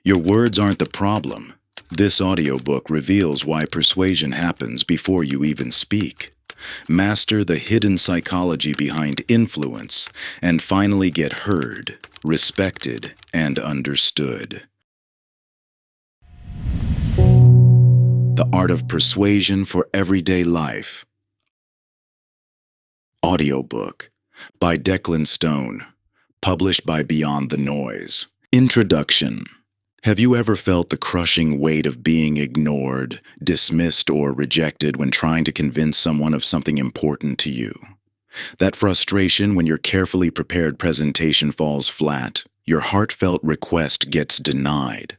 Your words aren't the problem. This audiobook reveals why persuasion happens before you even speak. Master the hidden psychology behind influence and finally get heard, respected, and understood. The Art of Persuasion for Everyday Life. Audiobook by Declan Stone, published by Beyond the Noise. Introduction. Have you ever felt the crushing weight of being ignored, dismissed, or rejected when trying to convince someone of something important to you? That frustration when your carefully prepared presentation falls flat, your heartfelt request gets denied,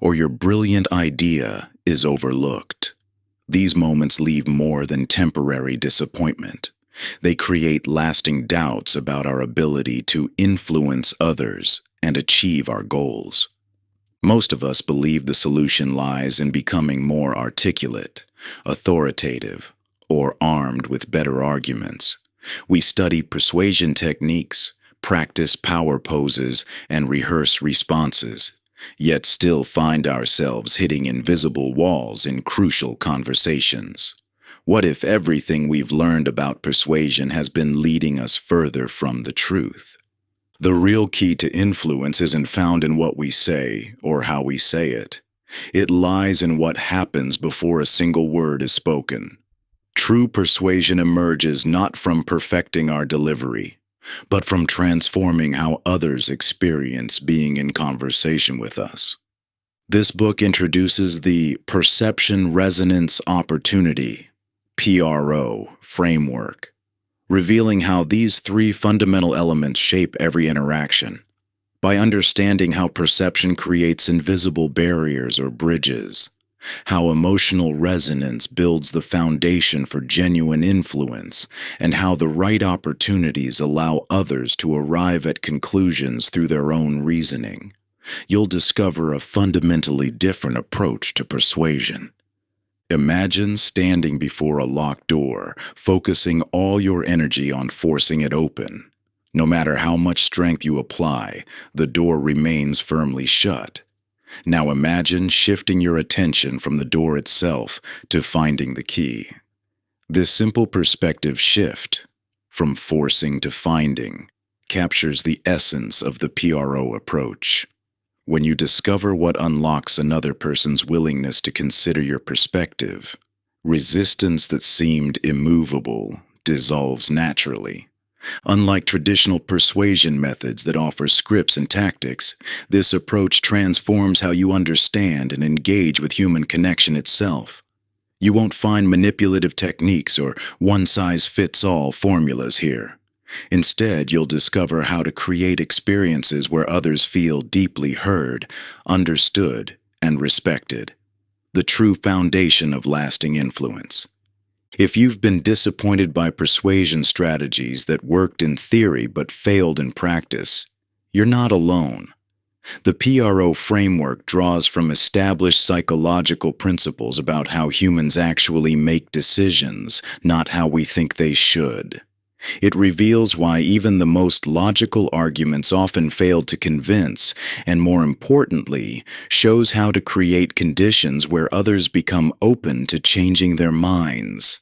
or your brilliant idea is overlooked. These moments leave more than temporary disappointment. They create lasting doubts about our ability to influence others and achieve our goals. Most of us believe the solution lies in becoming more articulate, authoritative, or armed with better arguments. We study persuasion techniques, practice power poses, and rehearse responses, yet still find ourselves hitting invisible walls in crucial conversations. What if everything we've learned about persuasion has been leading us further from the truth? The real key to influence isn't found in what we say or how we say it. It lies in what happens before a single word is spoken. True persuasion emerges not from perfecting our delivery, but from transforming how others experience being in conversation with us. This book introduces the Perception Resonance Opportunity (PRO) framework, revealing how these three fundamental elements shape every interaction. By understanding how perception creates invisible barriers or bridges, how emotional resonance builds the foundation for genuine influence, and how the right opportunities allow others to arrive at conclusions through their own reasoning, you'll discover a fundamentally different approach to persuasion. Imagine standing before a locked door, focusing all your energy on forcing it open. No matter how much strength you apply, the door remains firmly shut. Now imagine shifting your attention from the door itself to finding the key. This simple perspective shift, from forcing to finding, captures the essence of the PRO approach. When you discover what unlocks another person's willingness to consider your perspective, resistance that seemed immovable dissolves naturally. Unlike traditional persuasion methods that offer scripts and tactics, this approach transforms how you understand and engage with human connection itself. You won't find manipulative techniques or one-size-fits-all formulas here. Instead, you'll discover how to create experiences where others feel deeply heard, understood, and respected. The true foundation of lasting influence. If you've been disappointed by persuasion strategies that worked in theory but failed in practice, you're not alone. The PRO framework draws from established psychological principles about how humans actually make decisions, not how we think they should. It reveals why even the most logical arguments often fail to convince, and more importantly, shows how to create conditions where others become open to changing their minds.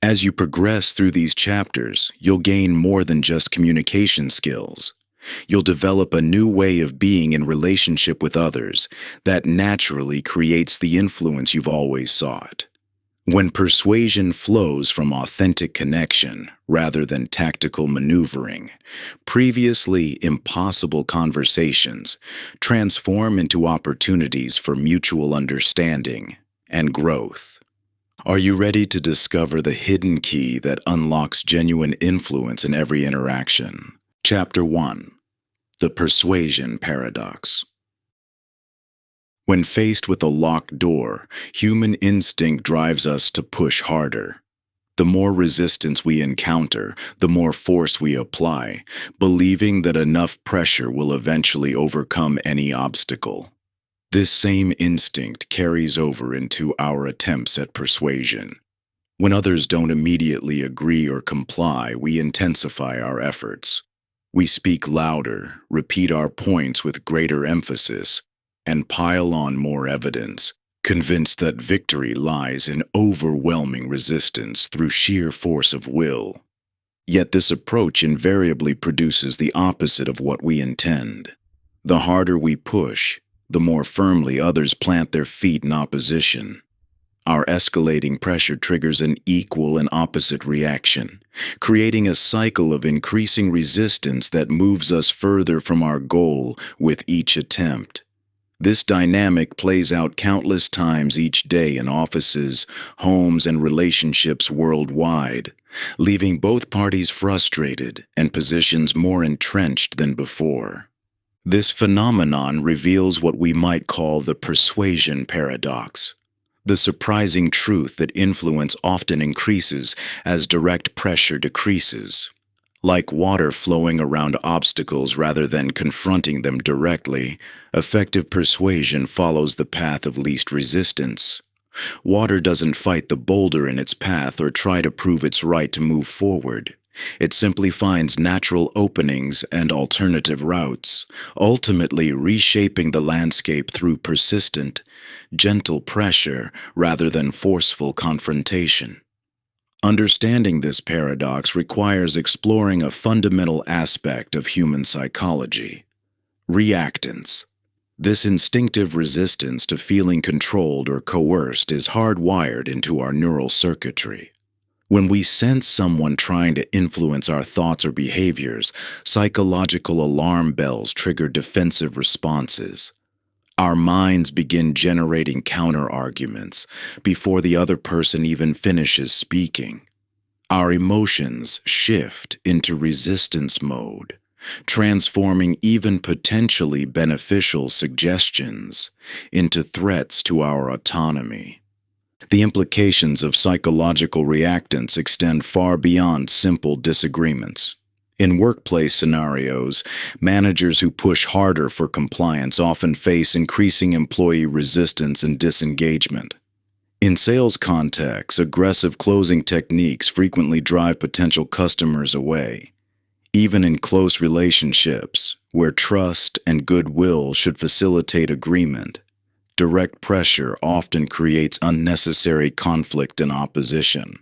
As you progress through these chapters, you'll gain more than just communication skills. You'll develop a new way of being in relationship with others that naturally creates the influence you've always sought. When persuasion flows from authentic connection rather than tactical maneuvering, previously impossible conversations transform into opportunities for mutual understanding and growth. Are you ready to discover the hidden key that unlocks genuine influence in every interaction? Chapter 1. The Persuasion Paradox. When faced with a locked door, human instinct drives us to push harder. The more resistance we encounter, the more force we apply, believing that enough pressure will eventually overcome any obstacle. This same instinct carries over into our attempts at persuasion. When others don't immediately agree or comply, we intensify our efforts. We speak louder, repeat our points with greater emphasis, and pile on more evidence, convinced that victory lies in overwhelming resistance through sheer force of will. Yet this approach invariably produces the opposite of what we intend. The harder we push, the more firmly others plant their feet in opposition. Our escalating pressure triggers an equal and opposite reaction, creating a cycle of increasing resistance that moves us further from our goal with each attempt. This dynamic plays out countless times each day in offices, homes, and relationships worldwide, leaving both parties frustrated and positions more entrenched than before. This phenomenon reveals what we might call the persuasion paradox, the surprising truth that influence often increases as direct pressure decreases. Like water flowing around obstacles rather than confronting them directly, effective persuasion follows the path of least resistance. Water doesn't fight the boulder in its path or try to prove its right to move forward. It simply finds natural openings and alternative routes, ultimately reshaping the landscape through persistent, gentle pressure rather than forceful confrontation. Understanding this paradox requires exploring a fundamental aspect of human psychology: reactance. This instinctive resistance to feeling controlled or coerced is hardwired into our neural circuitry. When we sense someone trying to influence our thoughts or behaviors, psychological alarm bells trigger defensive responses. Our minds begin generating counter-arguments before the other person even finishes speaking. Our emotions shift into resistance mode, transforming even potentially beneficial suggestions into threats to our autonomy. The implications of psychological reactance extend far beyond simple disagreements. In workplace scenarios, managers who push harder for compliance often face increasing employee resistance and disengagement. In sales contexts, aggressive closing techniques frequently drive potential customers away. Even in close relationships, where trust and goodwill should facilitate agreement, direct pressure often creates unnecessary conflict and opposition.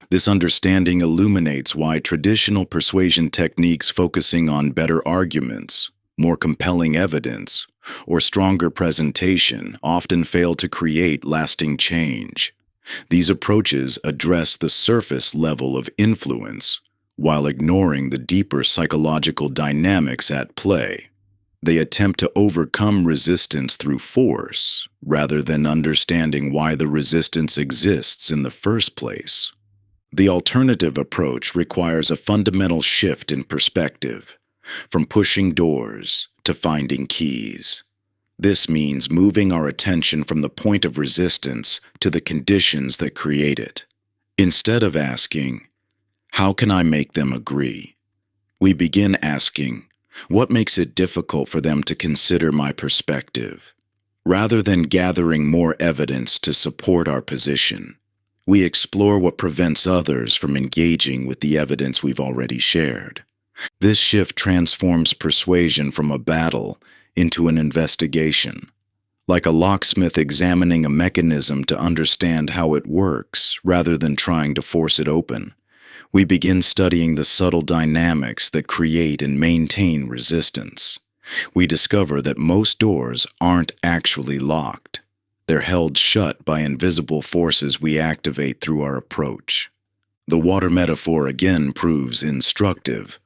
This understanding illuminates why traditional persuasion techniques focusing on better arguments, more compelling evidence, or stronger presentation often fail to create lasting change. These approaches address the surface level of influence while ignoring the deeper psychological dynamics at play. They attempt to overcome resistance through force rather than understanding why the resistance exists in the first place. The alternative approach requires a fundamental shift in perspective, from pushing doors to finding keys. This means moving our attention from the point of resistance to the conditions that create it. Instead of asking, "How can I make them agree?" we begin asking, "What makes it difficult for them to consider my perspective?" Rather than gathering more evidence to support our position, we explore what prevents others from engaging with the evidence we've already shared. This shift transforms persuasion from a battle into an investigation, like a locksmith examining a mechanism to understand how it works rather than trying to force it open. We begin studying the subtle dynamics that create and maintain resistance. We discover that most doors aren't actually locked. They're held shut by invisible forces we activate through our approach. The water metaphor again proves instructive.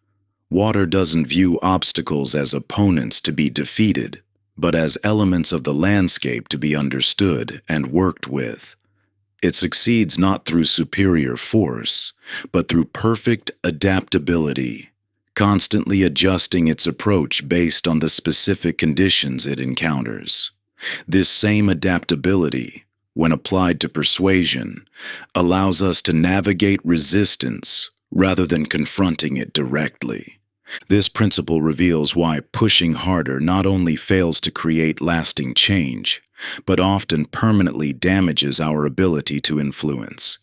Water doesn't view obstacles as opponents to be defeated, but as elements of the landscape to be understood and worked with. It succeeds not through superior force, but through perfect adaptability, constantly adjusting its approach based on the specific conditions it encounters. This same adaptability, when applied to persuasion, allows us to navigate resistance rather than confronting it directly. This principle reveals why pushing harder not only fails to create lasting change, but often permanently damages our ability to influence.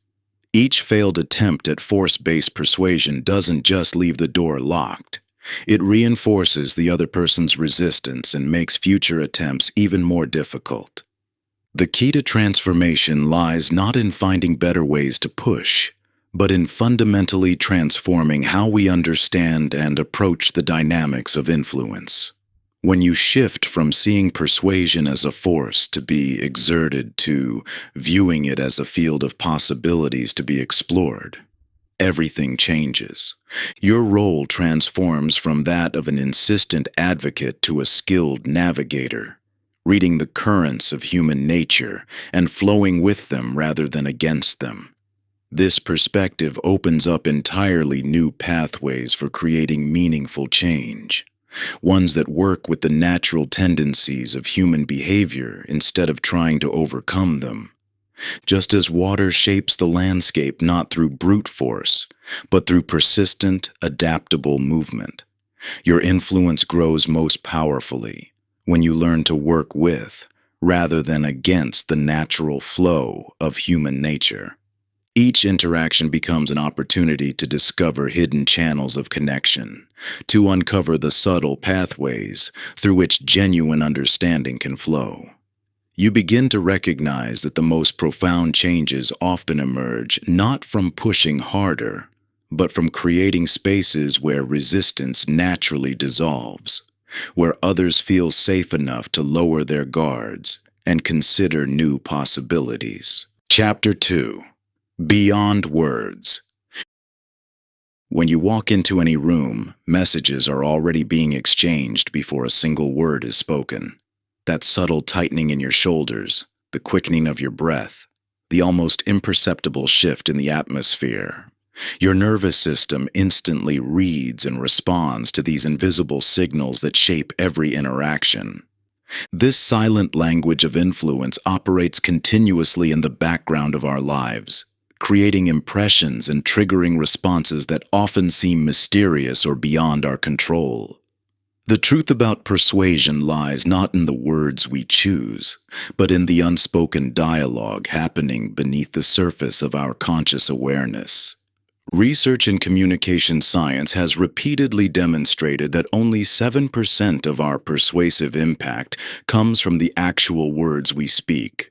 Each failed attempt at force-based persuasion doesn't just leave the door locked. It reinforces the other person's resistance and makes future attempts even more difficult. The key to transformation lies not in finding better ways to push, but in fundamentally transforming how we understand and approach the dynamics of influence. When you shift from seeing persuasion as a force to be exerted to viewing it as a field of possibilities to be explored, everything changes. Your role transforms from that of an insistent advocate to a skilled navigator, reading the currents of human nature and flowing with them rather than against them. This perspective opens up entirely new pathways for creating meaningful change, ones that work with the natural tendencies of human behavior instead of trying to overcome them. Just as water shapes the landscape not through brute force, but through persistent, adaptable movement, your influence grows most powerfully when you learn to work with, rather than against, the natural flow of human nature. Each interaction becomes an opportunity to discover hidden channels of connection, to uncover the subtle pathways through which genuine understanding can flow. You begin to recognize that the most profound changes often emerge not from pushing harder, but from creating spaces where resistance naturally dissolves, where others feel safe enough to lower their guards and consider new possibilities. Chapter 2. Beyond Words. When you walk into any room, messages are already being exchanged before a single word is spoken. That subtle tightening in your shoulders, the quickening of your breath, the almost imperceptible shift in the atmosphere. Your nervous system instantly reads and responds to these invisible signals that shape every interaction. This silent language of influence operates continuously in the background of our lives, creating impressions and triggering responses that often seem mysterious or beyond our control. The truth about persuasion lies not in the words we choose, but in the unspoken dialogue happening beneath the surface of our conscious awareness. Research in communication science has repeatedly demonstrated that only 7% of our persuasive impact comes from the actual words we speak.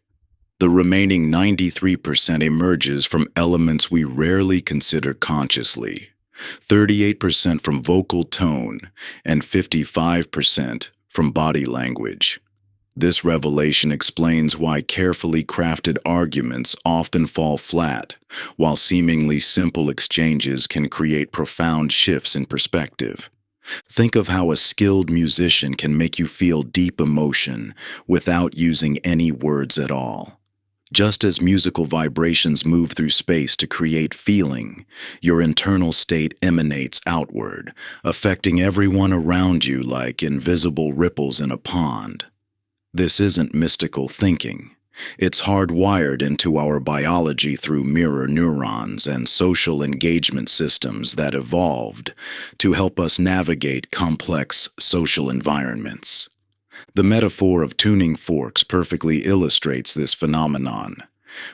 The remaining 93% emerges from elements we rarely consider consciously. 38% from vocal tone, and 55% from body language. This revelation explains why carefully crafted arguments often fall flat, while seemingly simple exchanges can create profound shifts in perspective. Think of how a skilled musician can make you feel deep emotion without using any words at all. Just as musical vibrations move through space to create feeling, your internal state emanates outward, affecting everyone around you like invisible ripples in a pond. This isn't mystical thinking. It's hardwired into our biology through mirror neurons and social engagement systems that evolved to help us navigate complex social environments. The metaphor of tuning forks perfectly illustrates this phenomenon.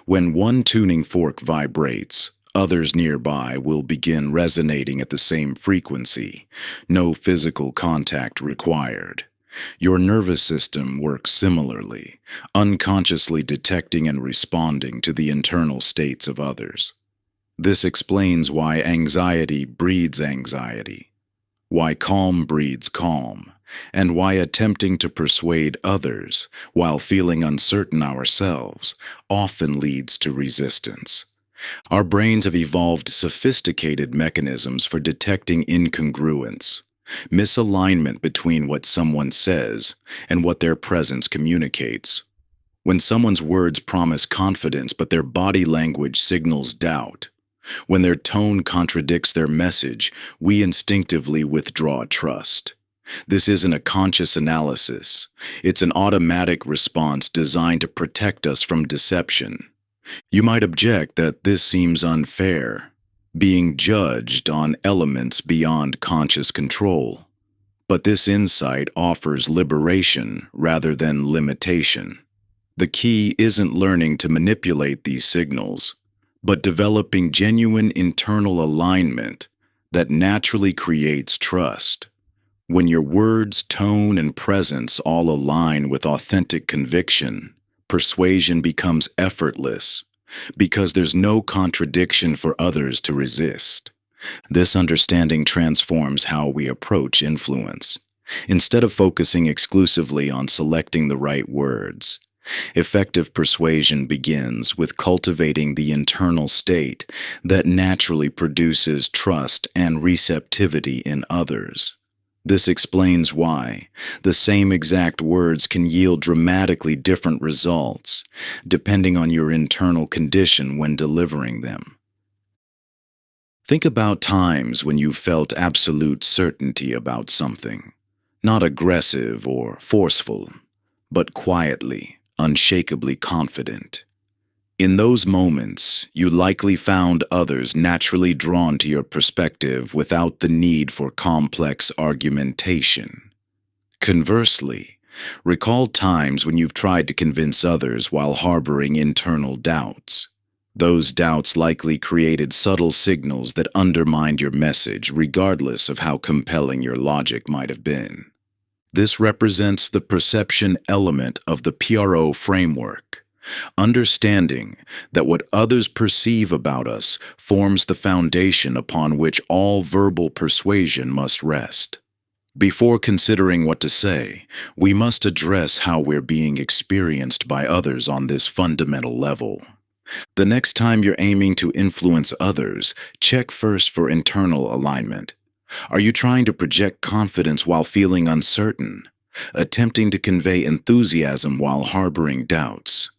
When one tuning fork vibrates, others nearby will begin resonating at the same frequency, no physical contact required. Your nervous system works similarly, unconsciously detecting and responding to the internal states of others. This explains why anxiety breeds anxiety, why calm breeds calm, and why attempting to persuade others while feeling uncertain ourselves often leads to resistance. Our brains have evolved sophisticated mechanisms for detecting incongruence, misalignment between what someone says and what their presence communicates. When someone's words promise confidence but their body language signals doubt, when their tone contradicts their message, we instinctively withdraw trust. This isn't a conscious analysis. It's an automatic response designed to protect us from deception. You might object that this seems unfair, being judged on elements beyond conscious control. But this insight offers liberation rather than limitation. The key isn't learning to manipulate these signals, but developing genuine internal alignment that naturally creates trust. When your words, tone, and presence all align with authentic conviction, persuasion becomes effortless because there's no contradiction for others to resist. This understanding transforms how we approach influence. Instead of focusing exclusively on selecting the right words, effective persuasion begins with cultivating the internal state that naturally produces trust and receptivity in others. This explains why the same exact words can yield dramatically different results, depending on your internal condition when delivering them. Think about times when you felt absolute certainty about something, not aggressive or forceful, but quietly, unshakably confident. In those moments, you likely found others naturally drawn to your perspective without the need for complex argumentation. Conversely, recall times when you've tried to convince others while harboring internal doubts. Those doubts likely created subtle signals that undermined your message, regardless of how compelling your logic might have been. This represents the perception element of the PRO framework. Understanding that what others perceive about us forms the foundation upon which all verbal persuasion must rest. Before considering what to say, we must address how we're being experienced by others on this fundamental level. The next time you're aiming to influence others, check first for internal alignment. Are you trying to project confidence while feeling uncertain? Attempting to convey enthusiasm while harboring doubts?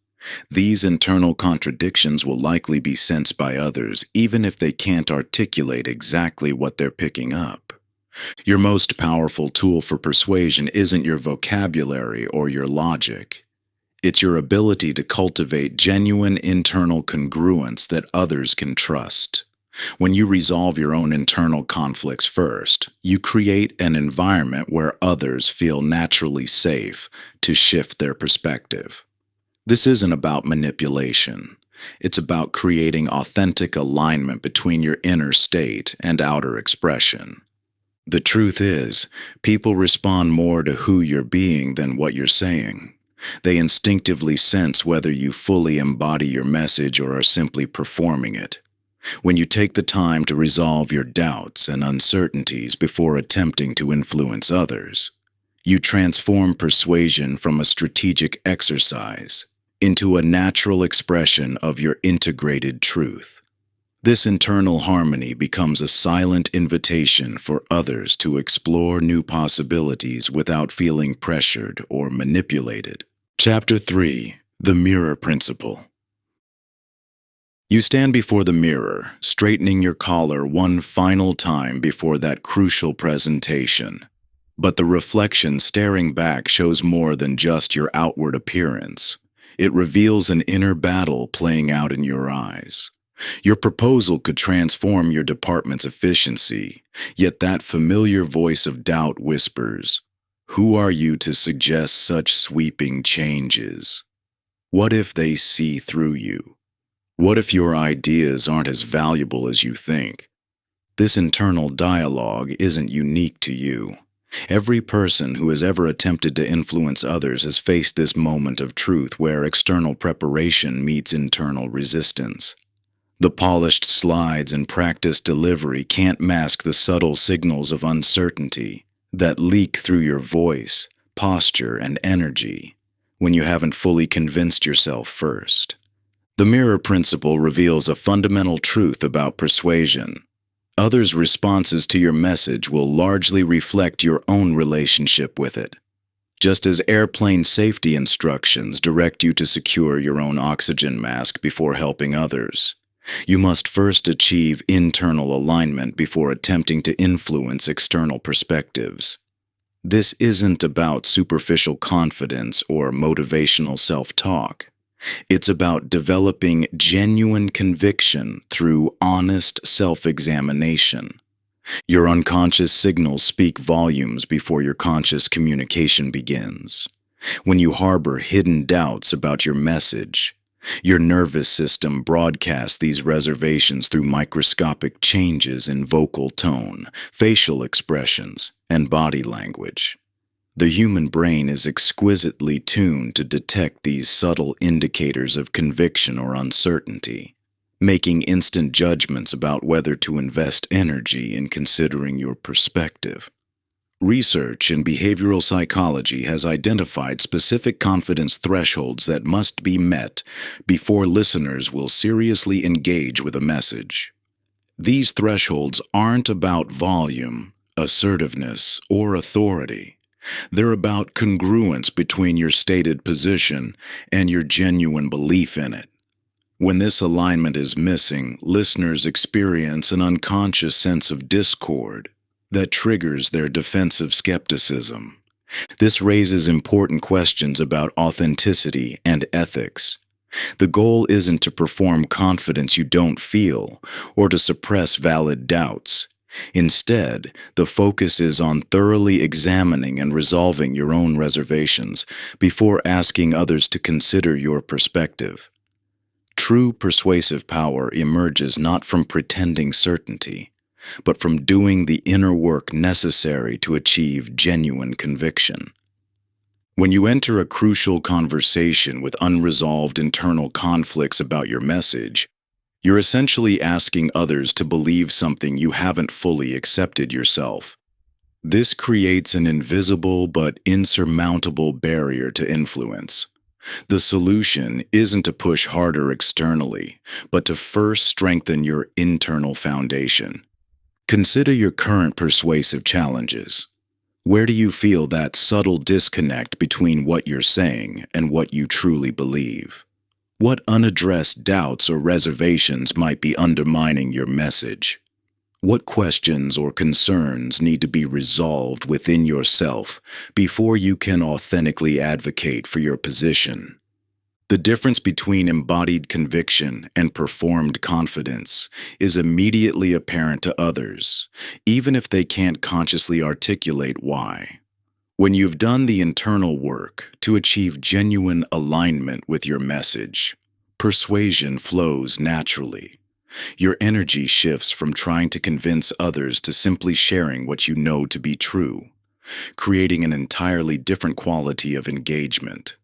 These internal contradictions will likely be sensed by others, even if they can't articulate exactly what they're picking up. Your most powerful tool for persuasion isn't your vocabulary or your logic. It's your ability to cultivate genuine internal congruence that others can trust. When you resolve your own internal conflicts first, you create an environment where others feel naturally safe to shift their perspective. This isn't about manipulation. It's about creating authentic alignment between your inner state and outer expression. The truth is, people respond more to who you're being than what you're saying. They instinctively sense whether you fully embody your message or are simply performing it. When you take the time to resolve your doubts and uncertainties before attempting to influence others, you transform persuasion from a strategic exercise into a natural expression of your integrated truth. This internal harmony becomes a silent invitation for others to explore new possibilities without feeling pressured or manipulated. Chapter 3: The Mirror Principle. You stand before the mirror, straightening your collar one final time before that crucial presentation. But the reflection staring back shows more than just your outward appearance. It reveals an inner battle playing out in your eyes. Your proposal could transform your department's efficiency, yet that familiar voice of doubt whispers, "Who are you to suggest such sweeping changes? What if they see through you? What if your ideas aren't as valuable as you think?" This internal dialogue isn't unique to you. Every person who has ever attempted to influence others has faced this moment of truth where external preparation meets internal resistance. The polished slides and practiced delivery can't mask the subtle signals of uncertainty that leak through your voice, posture, and energy when you haven't fully convinced yourself first. The mirror principle reveals a fundamental truth about persuasion. Others' responses to your message will largely reflect your own relationship with it. Just as airplane safety instructions direct you to secure your own oxygen mask before helping others, you must first achieve internal alignment before attempting to influence external perspectives. This isn't about superficial confidence or motivational self-talk. It's about developing genuine conviction through honest self-examination. Your unconscious signals speak volumes before your conscious communication begins. When you harbor hidden doubts about your message, your nervous system broadcasts these reservations through microscopic changes in vocal tone, facial expressions, and body language. The human brain is exquisitely tuned to detect these subtle indicators of conviction or uncertainty, making instant judgments about whether to invest energy in considering your perspective. Research in behavioral psychology has identified specific confidence thresholds that must be met before listeners will seriously engage with a message. These thresholds aren't about volume, assertiveness, or authority. They're about congruence between your stated position and your genuine belief in it. When this alignment is missing, listeners experience an unconscious sense of discord that triggers their defensive skepticism. This raises important questions about authenticity and ethics. The goal isn't to perform confidence you don't feel or to suppress valid doubts. Instead, the focus is on thoroughly examining and resolving your own reservations before asking others to consider your perspective. True persuasive power emerges not from pretending certainty, but from doing the inner work necessary to achieve genuine conviction. When you enter a crucial conversation with unresolved internal conflicts about your message, you're essentially asking others to believe something you haven't fully accepted yourself. This creates an invisible but insurmountable barrier to influence. The solution isn't to push harder externally, but to first strengthen your internal foundation. Consider your current persuasive challenges. Where do you feel that subtle disconnect between what you're saying and what you truly believe? What unaddressed doubts or reservations might be undermining your message? What questions or concerns need to be resolved within yourself before you can authentically advocate for your position? The difference between embodied conviction and performed confidence is immediately apparent to others, even if they can't consciously articulate why. When you've done the internal work to achieve genuine alignment with your message, persuasion flows naturally. Your energy shifts from trying to convince others to simply sharing what you know to be true, creating an entirely different quality of engagement.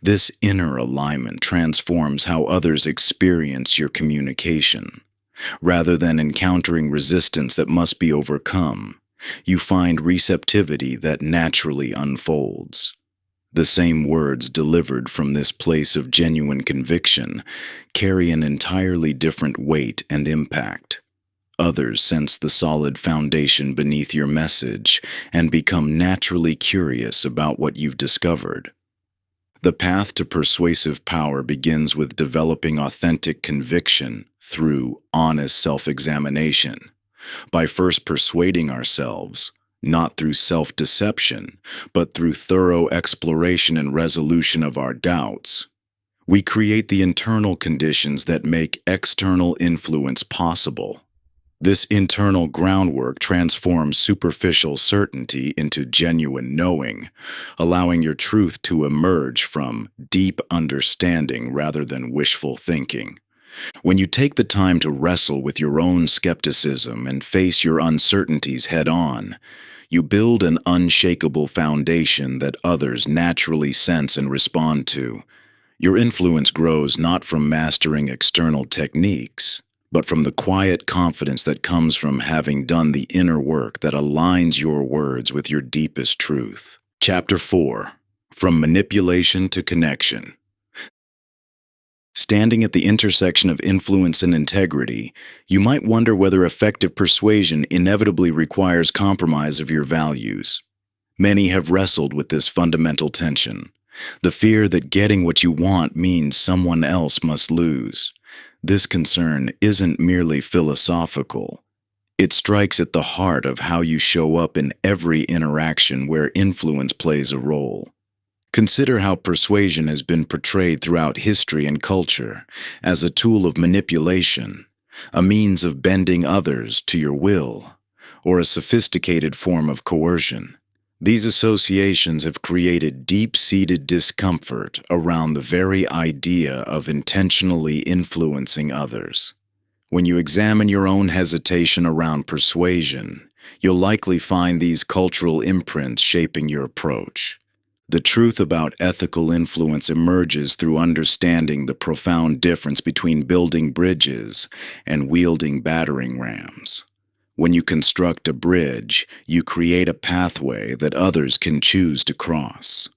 This inner alignment transforms how others experience your communication. Rather than encountering resistance that must be overcome, you find receptivity that naturally unfolds. The same words delivered from this place of genuine conviction carry an entirely different weight and impact. Others sense the solid foundation beneath your message and become naturally curious about what you've discovered. The path to persuasive power begins with developing authentic conviction through honest self-examination. By first persuading ourselves, not through self-deception, but through thorough exploration and resolution of our doubts, we create the internal conditions that make external influence possible. This internal groundwork transforms superficial certainty into genuine knowing, allowing your truth to emerge from deep understanding rather than wishful thinking. When you take the time to wrestle with your own skepticism and face your uncertainties head-on, you build an unshakable foundation that others naturally sense and respond to. Your influence grows not from mastering external techniques, but from the quiet confidence that comes from having done the inner work that aligns your words with your deepest truth. Chapter 4. From Manipulation to Connection. Standing at the intersection of influence and integrity, you might wonder whether effective persuasion inevitably requires compromise of your values. Many have wrestled with this fundamental tension, the fear that getting what you want means someone else must lose. This concern isn't merely philosophical. It strikes at the heart of how you show up in every interaction where influence plays a role. Consider how persuasion has been portrayed throughout history and culture as a tool of manipulation, a means of bending others to your will, or a sophisticated form of coercion. These associations have created deep-seated discomfort around the very idea of intentionally influencing others. When you examine your own hesitation around persuasion, You'll likely find these cultural imprints shaping your approach. The truth about ethical influence emerges through understanding the profound difference between building bridges and wielding battering rams. When you construct a bridge, you create a pathway that others can choose to cross.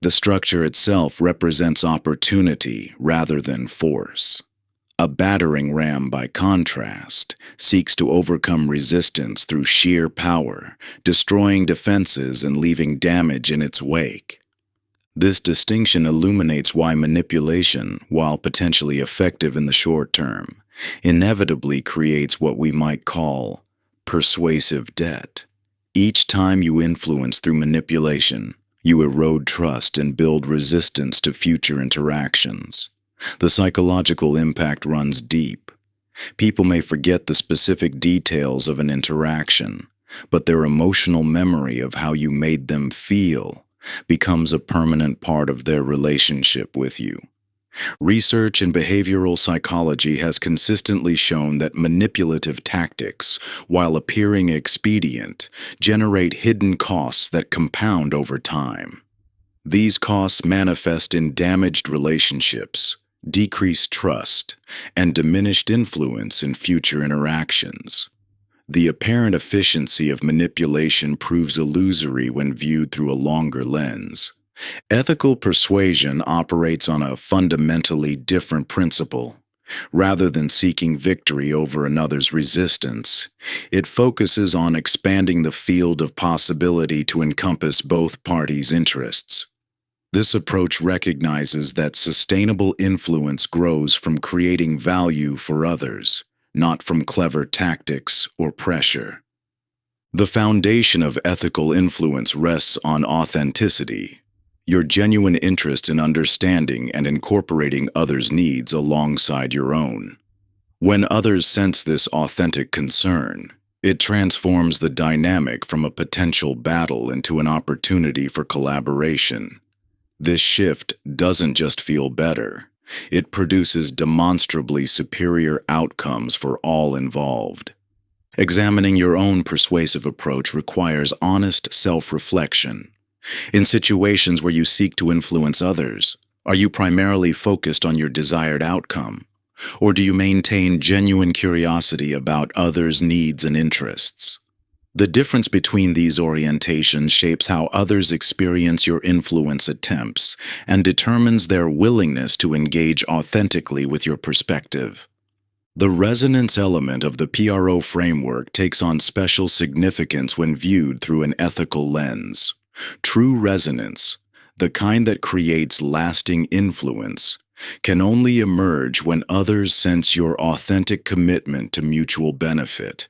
The structure itself represents opportunity rather than force. A battering ram, by contrast, seeks to overcome resistance through sheer power, destroying defenses and leaving damage in its wake. This distinction illuminates why manipulation, while potentially effective in the short term, inevitably creates what we might call persuasive debt. Each time you influence through manipulation, you erode trust and build resistance to future interactions. The psychological impact runs deep. People may forget the specific details of an interaction, but their emotional memory of how you made them feel becomes a permanent part of their relationship with you. Research in behavioral psychology has consistently shown that manipulative tactics, while appearing expedient, generate hidden costs that compound over time. These costs manifest in damaged relationships, decreased trust, and diminished influence in future interactions. The apparent efficiency of manipulation proves illusory when viewed through a longer lens. Ethical persuasion operates on a fundamentally different principle. Rather than seeking victory over another's resistance, it focuses on expanding the field of possibility to encompass both parties' interests. This approach recognizes that sustainable influence grows from creating value for others, not from clever tactics or pressure. The foundation of ethical influence rests on authenticity, your genuine interest in understanding and incorporating others' needs alongside your own. When others sense this authentic concern, it transforms the dynamic from a potential battle into an opportunity for collaboration. This shift doesn't just feel better, it produces demonstrably superior outcomes for all involved. Examining your own persuasive approach requires honest self-reflection. In situations where you seek to influence others, are you primarily focused on your desired outcome, or do you maintain genuine curiosity about others' needs and interests? The difference between these orientations shapes how others experience your influence attempts and determines their willingness to engage authentically with your perspective. The resonance element of the PRO framework takes on special significance when viewed through an ethical lens. True resonance, the kind that creates lasting influence, can only emerge when others sense your authentic commitment to mutual benefit.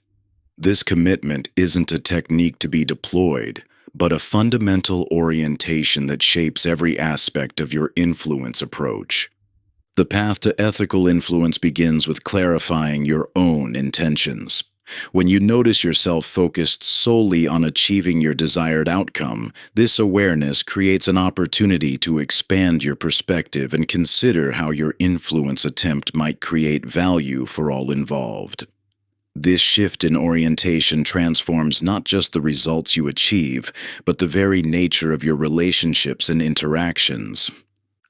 This commitment isn't a technique to be deployed, but a fundamental orientation that shapes every aspect of your influence approach. The path to ethical influence begins with clarifying your own intentions. When you notice yourself focused solely on achieving your desired outcome, this awareness creates an opportunity to expand your perspective and consider how your influence attempt might create value for all involved. This shift in orientation transforms not just the results you achieve, but the very nature of your relationships and interactions.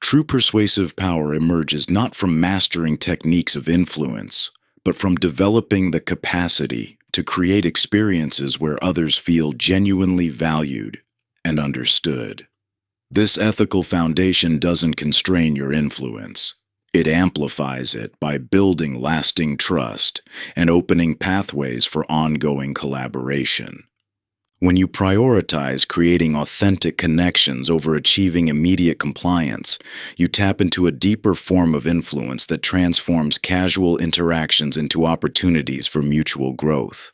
True persuasive power emerges not from mastering techniques of influence, but from developing the capacity to create experiences where others feel genuinely valued and understood. This ethical foundation doesn't constrain your influence. It amplifies it by building lasting trust and opening pathways for ongoing collaboration. When you prioritize creating authentic connections over achieving immediate compliance, you tap into a deeper form of influence that transforms casual interactions into opportunities for mutual growth.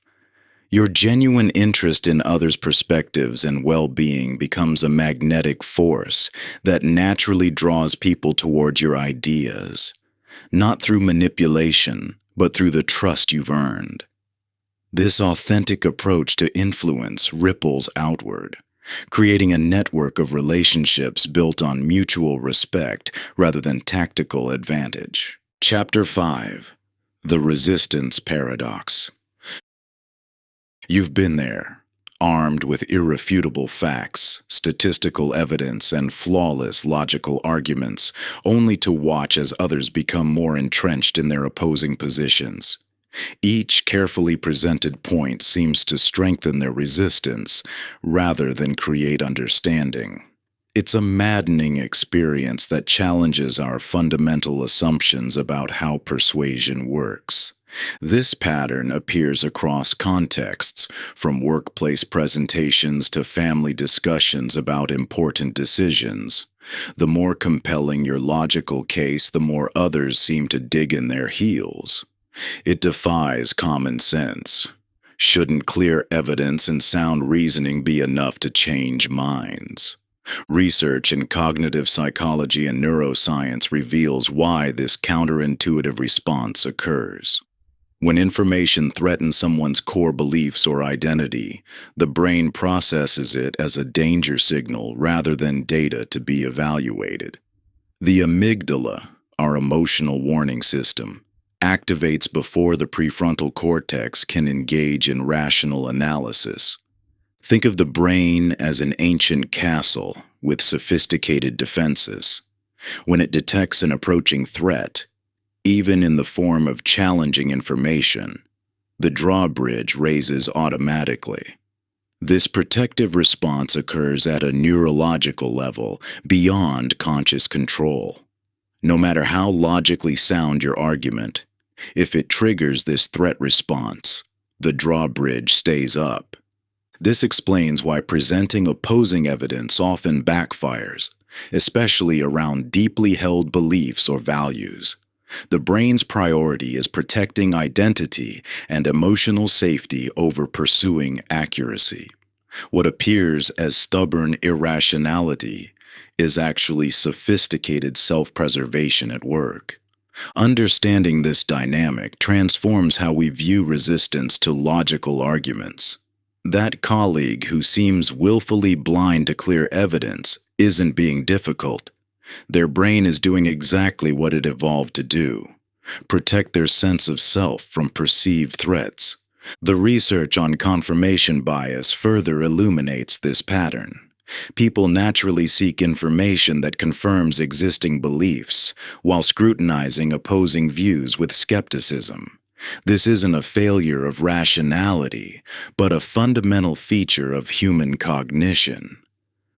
Your genuine interest in others' perspectives and well-being becomes a magnetic force that naturally draws people toward your ideas, not through manipulation, but through the trust you've earned. This authentic approach to influence ripples outward, creating a network of relationships built on mutual respect rather than tactical advantage. Chapter 5: The Resistance Paradox. You've been there, armed with irrefutable facts, statistical evidence, and flawless logical arguments, only to watch as others become more entrenched in their opposing positions. Each carefully presented point seems to strengthen their resistance rather than create understanding. It's a maddening experience that challenges our fundamental assumptions about how persuasion works. This pattern appears across contexts, from workplace presentations to family discussions about important decisions. The more compelling your logical case, the more others seem to dig in their heels. It defies common sense. Shouldn't clear evidence and sound reasoning be enough to change minds? Research in cognitive psychology and neuroscience reveals why this counterintuitive response occurs. When information threatens someone's core beliefs or identity, the brain processes it as a danger signal rather than data to be evaluated. The amygdala, our emotional warning system, activates before the prefrontal cortex can engage in rational analysis. Think of the brain as an ancient castle with sophisticated defenses. When it detects an approaching threat, even in the form of challenging information, the drawbridge raises automatically. This protective response occurs at a neurological level beyond conscious control. No matter how logically sound your argument, if it triggers this threat response, the drawbridge stays up. This explains why presenting opposing evidence often backfires, especially around deeply held beliefs or values. The brain's priority is protecting identity and emotional safety over pursuing accuracy. What appears as stubborn irrationality is actually sophisticated self-preservation at work. Understanding this dynamic transforms how we view resistance to logical arguments. That colleague who seems willfully blind to clear evidence isn't being difficult. Their brain is doing exactly what it evolved to do: protect their sense of self from perceived threats. The research on confirmation bias further illuminates this pattern. People naturally seek information that confirms existing beliefs, while scrutinizing opposing views with skepticism. This isn't a failure of rationality, but a fundamental feature of human cognition.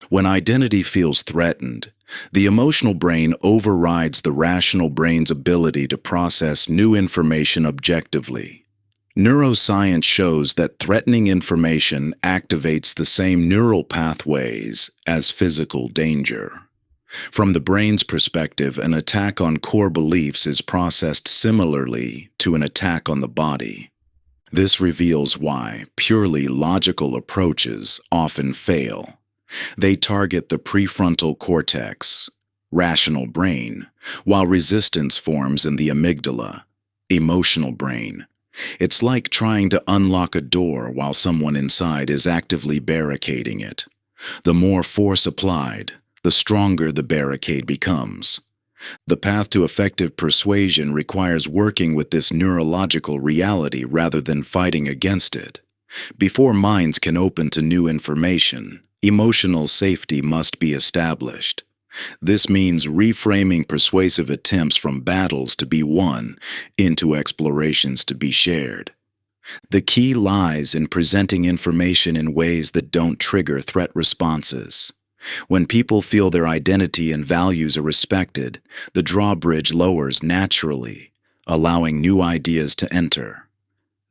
When identity feels threatened, the emotional brain overrides the rational brain's ability to process new information objectively. Neuroscience shows that threatening information activates the same neural pathways as physical danger. From the brain's perspective, an attack on core beliefs is processed similarly to an attack on the body. This reveals why purely logical approaches often fail. They target the prefrontal cortex, rational brain, while resistance forms in the amygdala, emotional brain. It's like trying to unlock a door while someone inside is actively barricading it. The more force applied, the stronger the barricade becomes. The path to effective persuasion requires working with this neurological reality rather than fighting against it. Before minds can open to new information, emotional safety must be established. This means reframing persuasive attempts from battles to be won into explorations to be shared. The key lies in presenting information in ways that don't trigger threat responses. When people feel their identity and values are respected, the drawbridge lowers naturally, allowing new ideas to enter.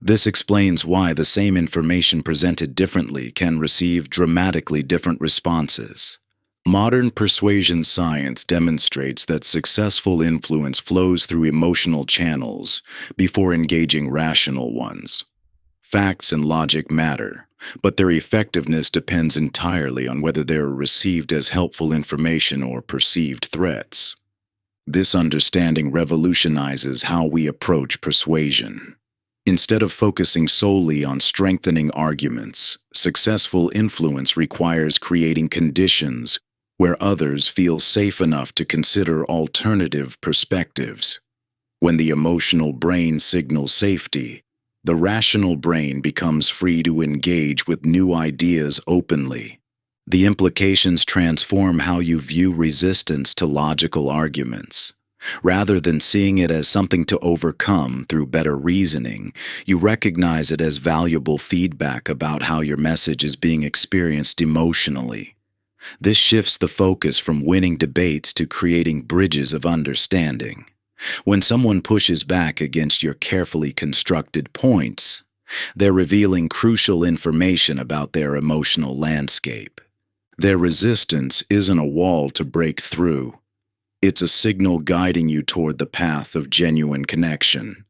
This explains why the same information presented differently can receive dramatically different responses. Modern persuasion science demonstrates that successful influence flows through emotional channels before engaging rational ones. Facts and logic matter, but their effectiveness depends entirely on whether they are received as helpful information or perceived threats. This understanding revolutionizes how we approach persuasion. Instead of focusing solely on strengthening arguments, successful influence requires creating conditions where others feel safe enough to consider alternative perspectives. When the emotional brain signals safety, The rational brain becomes free to engage with new ideas openly. The implications transform how you view resistance to logical arguments. Rather than seeing it as something to overcome through better reasoning, you recognize it as valuable feedback about how your message is being experienced emotionally. This shifts the focus from winning debates to creating bridges of understanding. When someone pushes back against your carefully constructed points, they're revealing crucial information about their emotional landscape. Their resistance isn't a wall to break through. It's a signal guiding you toward the path of genuine connection.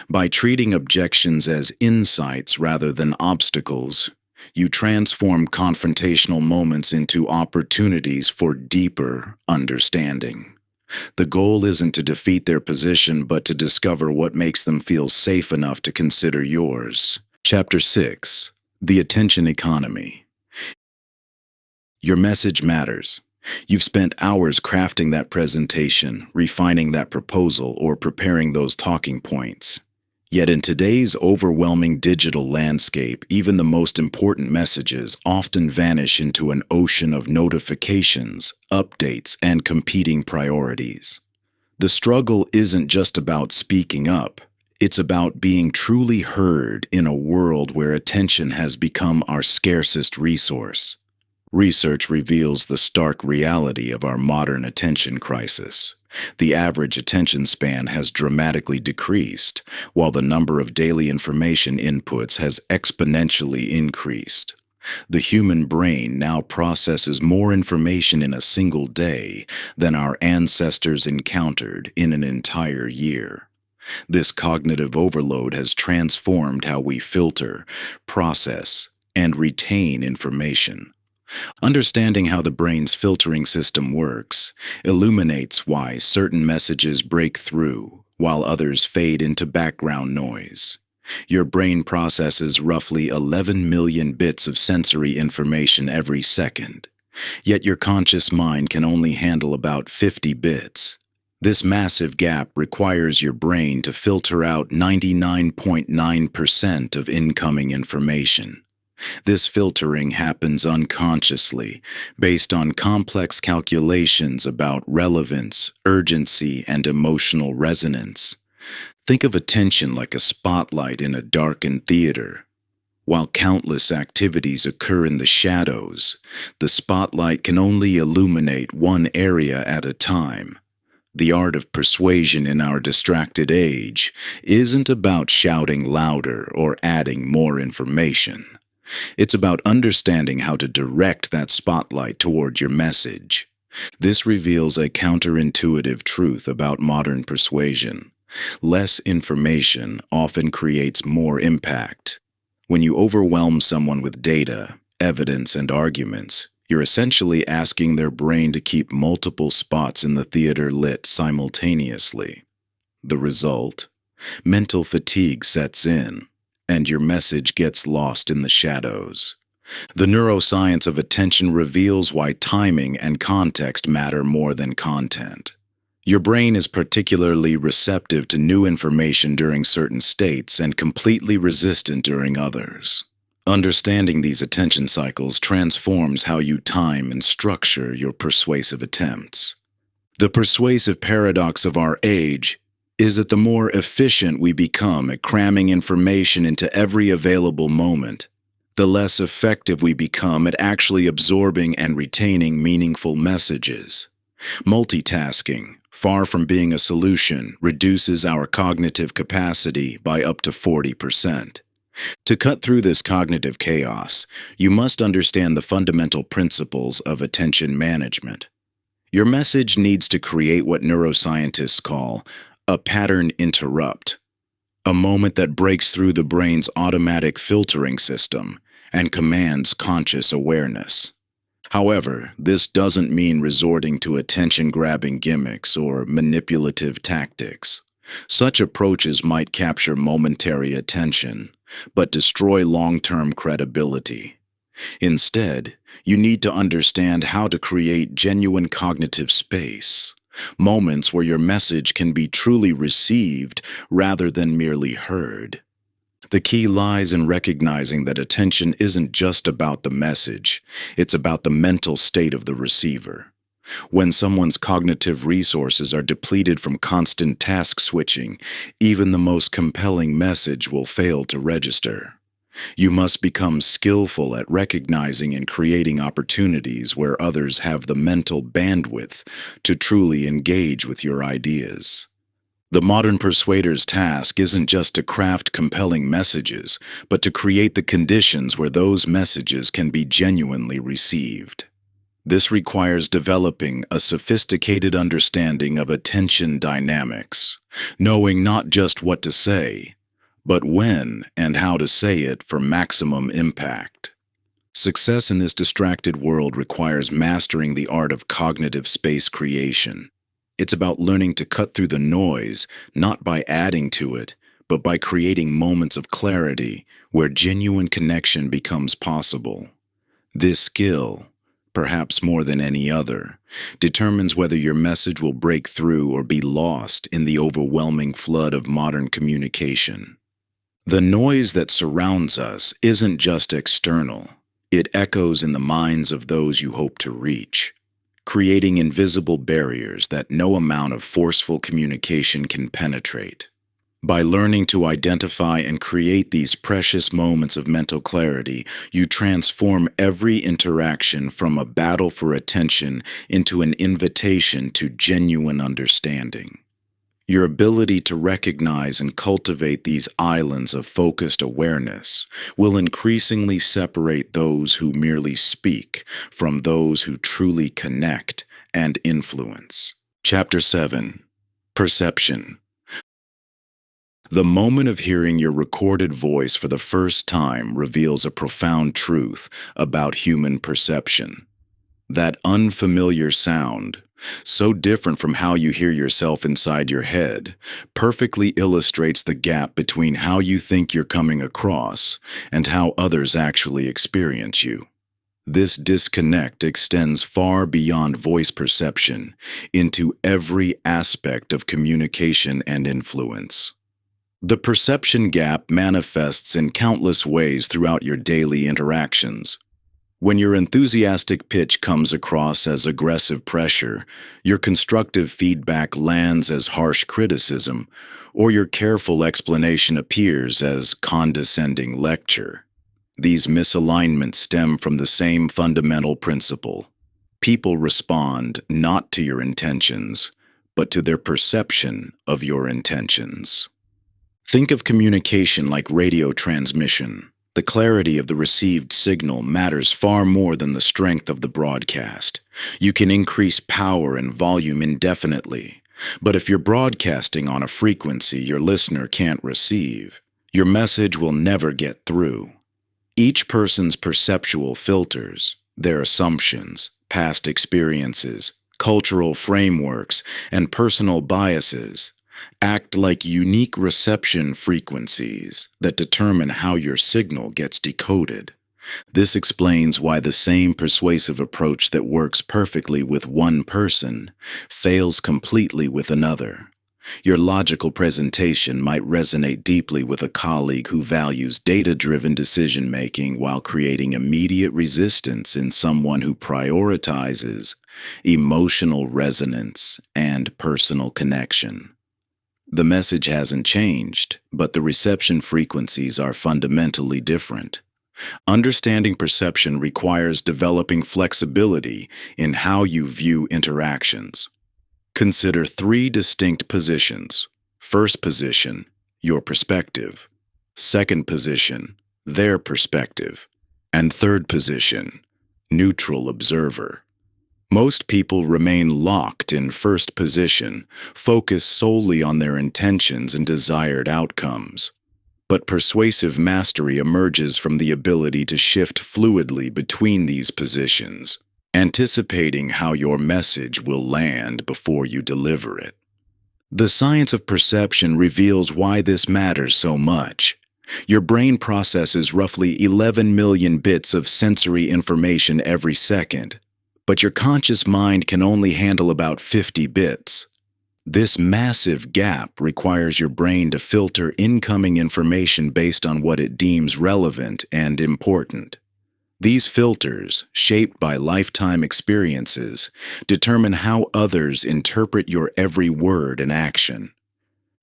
By treating objections as insights rather than obstacles, you transform confrontational moments into opportunities for deeper understanding. The goal isn't to defeat their position, but to discover what makes them feel safe enough to consider yours. Chapter 6. The Attention Economy. Your message matters. You've spent hours crafting that presentation, refining that proposal, or preparing those talking points. Yet in today's overwhelming digital landscape, even the most important messages often vanish into an ocean of notifications, updates, and competing priorities. The struggle isn't just about speaking up. It's about being truly heard in a world where attention has become our scarcest resource. Research reveals the stark reality of our modern attention crisis. The average attention span has dramatically decreased, while the number of daily information inputs has exponentially increased. The human brain now processes more information in a single day than our ancestors encountered in an entire year. This cognitive overload has transformed how we filter, process, and retain information. Understanding how the brain's filtering system works illuminates why certain messages break through while others fade into background noise. Your brain processes roughly 11 million bits of sensory information every second, yet your conscious mind can only handle about 50 bits. This massive gap requires your brain to filter out 99.9% of incoming information. This filtering happens unconsciously, based on complex calculations about relevance, urgency, and emotional resonance. Think of attention like a spotlight in a darkened theater. While countless activities occur in the shadows, the spotlight can only illuminate one area at a time. The art of persuasion in our distracted age isn't about shouting louder or adding more information. It's about understanding how to direct that spotlight toward your message. This reveals a counterintuitive truth about modern persuasion. Less information often creates more impact. When you overwhelm someone with data, evidence, and arguments, you're essentially asking their brain to keep multiple spots in the theater lit simultaneously. The result? Mental fatigue sets in, and your message gets lost in the shadows. The neuroscience of attention reveals why timing and context matter more than content. Your brain is particularly receptive to new information during certain states and completely resistant during others. Understanding these attention cycles transforms how you time and structure your persuasive attempts. The persuasive paradox of our age is that the more efficient we become at cramming information into every available moment, the less effective we become at actually absorbing and retaining meaningful messages. Multitasking, far from being a solution, reduces our cognitive capacity by up to 40%. To cut through this cognitive chaos, you must understand the fundamental principles of attention management. Your message needs to create what neuroscientists call a pattern interrupt, a moment that breaks through the brain's automatic filtering system and commands conscious awareness. However, this doesn't mean resorting to attention-grabbing gimmicks or manipulative tactics. Such approaches might capture momentary attention, but destroy long-term credibility. Instead, you need to understand how to create genuine cognitive space, moments where your message can be truly received rather than merely heard. The key lies in recognizing that attention isn't just about the message, it's about the mental state of the receiver. When someone's cognitive resources are depleted from constant task switching, even the most compelling message will fail to register. You must become skillful at recognizing and creating opportunities where others have the mental bandwidth to truly engage with your ideas. The modern persuader's task isn't just to craft compelling messages, but to create the conditions where those messages can be genuinely received. This requires developing a sophisticated understanding of attention dynamics, knowing not just what to say, but when and how to say it for maximum impact. Success in this distracted world requires mastering the art of cognitive space creation. It's about learning to cut through the noise, not by adding to it, but by creating moments of clarity where genuine connection becomes possible. This skill, perhaps more than any other, determines whether your message will break through or be lost in the overwhelming flood of modern communication. The noise that surrounds us isn't just external. It echoes in the minds of those you hope to reach, creating invisible barriers that no amount of forceful communication can penetrate. By learning to identify and create these precious moments of mental clarity, you transform every interaction from a battle for attention into an invitation to genuine understanding. Your ability to recognize and cultivate these islands of focused awareness will increasingly separate those who merely speak from those who truly connect and influence. Chapter 7. Perception. The moment of hearing your recorded voice for the first time reveals a profound truth about human perception. That unfamiliar sound, so different from how you hear yourself inside your head, perfectly illustrates the gap between how you think you're coming across and how others actually experience you. This disconnect extends far beyond voice perception into every aspect of communication and influence. The perception gap manifests in countless ways throughout your daily interactions. When your enthusiastic pitch comes across as aggressive pressure, your constructive feedback lands as harsh criticism, or your careful explanation appears as condescending lecture. These misalignments stem from the same fundamental principle. People respond not to your intentions, but to their perception of your intentions. Think of communication like radio transmission. The clarity of the received signal matters far more than the strength of the broadcast. You can increase power and volume indefinitely, but if you're broadcasting on a frequency your listener can't receive, your message will never get through. Each person's perceptual filters, their assumptions, past experiences, cultural frameworks, and personal biases act like unique reception frequencies that determine how your signal gets decoded. This explains why the same persuasive approach that works perfectly with one person fails completely with another. Your logical presentation might resonate deeply with a colleague who values data-driven decision-making while creating immediate resistance in someone who prioritizes emotional resonance and personal connection. The message hasn't changed, but the reception frequencies are fundamentally different. Understanding perception requires developing flexibility in how you view interactions. Consider 3 distinct positions. First position, your perspective. Second position, their perspective. And third position, neutral observer. Most people remain locked in first position, focused solely on their intentions and desired outcomes. But persuasive mastery emerges from the ability to shift fluidly between these positions, anticipating how your message will land before you deliver it. The science of perception reveals why this matters so much. Your brain processes roughly 11 million bits of sensory information every second, but your conscious mind can only handle about 50 bits. This massive gap requires your brain to filter incoming information based on what it deems relevant and important. These filters, shaped by lifetime experiences, determine how others interpret your every word and action.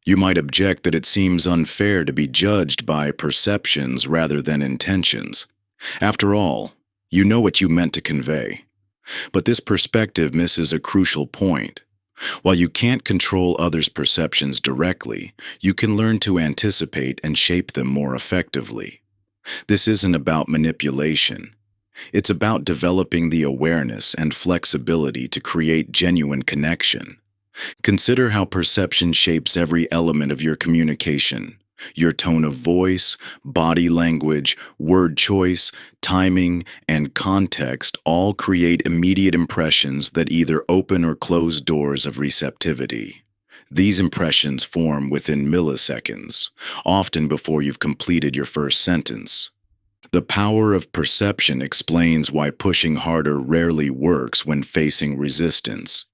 You might object that it seems unfair to be judged by perceptions rather than intentions. After all, you know what you meant to convey. But this perspective misses a crucial point. While you can't control others' perceptions directly, you can learn to anticipate and shape them more effectively. This isn't about manipulation. It's about developing the awareness and flexibility to create genuine connection. Consider how perception shapes every element of your communication. Your tone of voice, body language, word choice, timing, and context all create immediate impressions that either open or close doors of receptivity. These impressions form within milliseconds, often before you've completed your first sentence. The power of perception explains why pushing harder rarely works when facing resistance.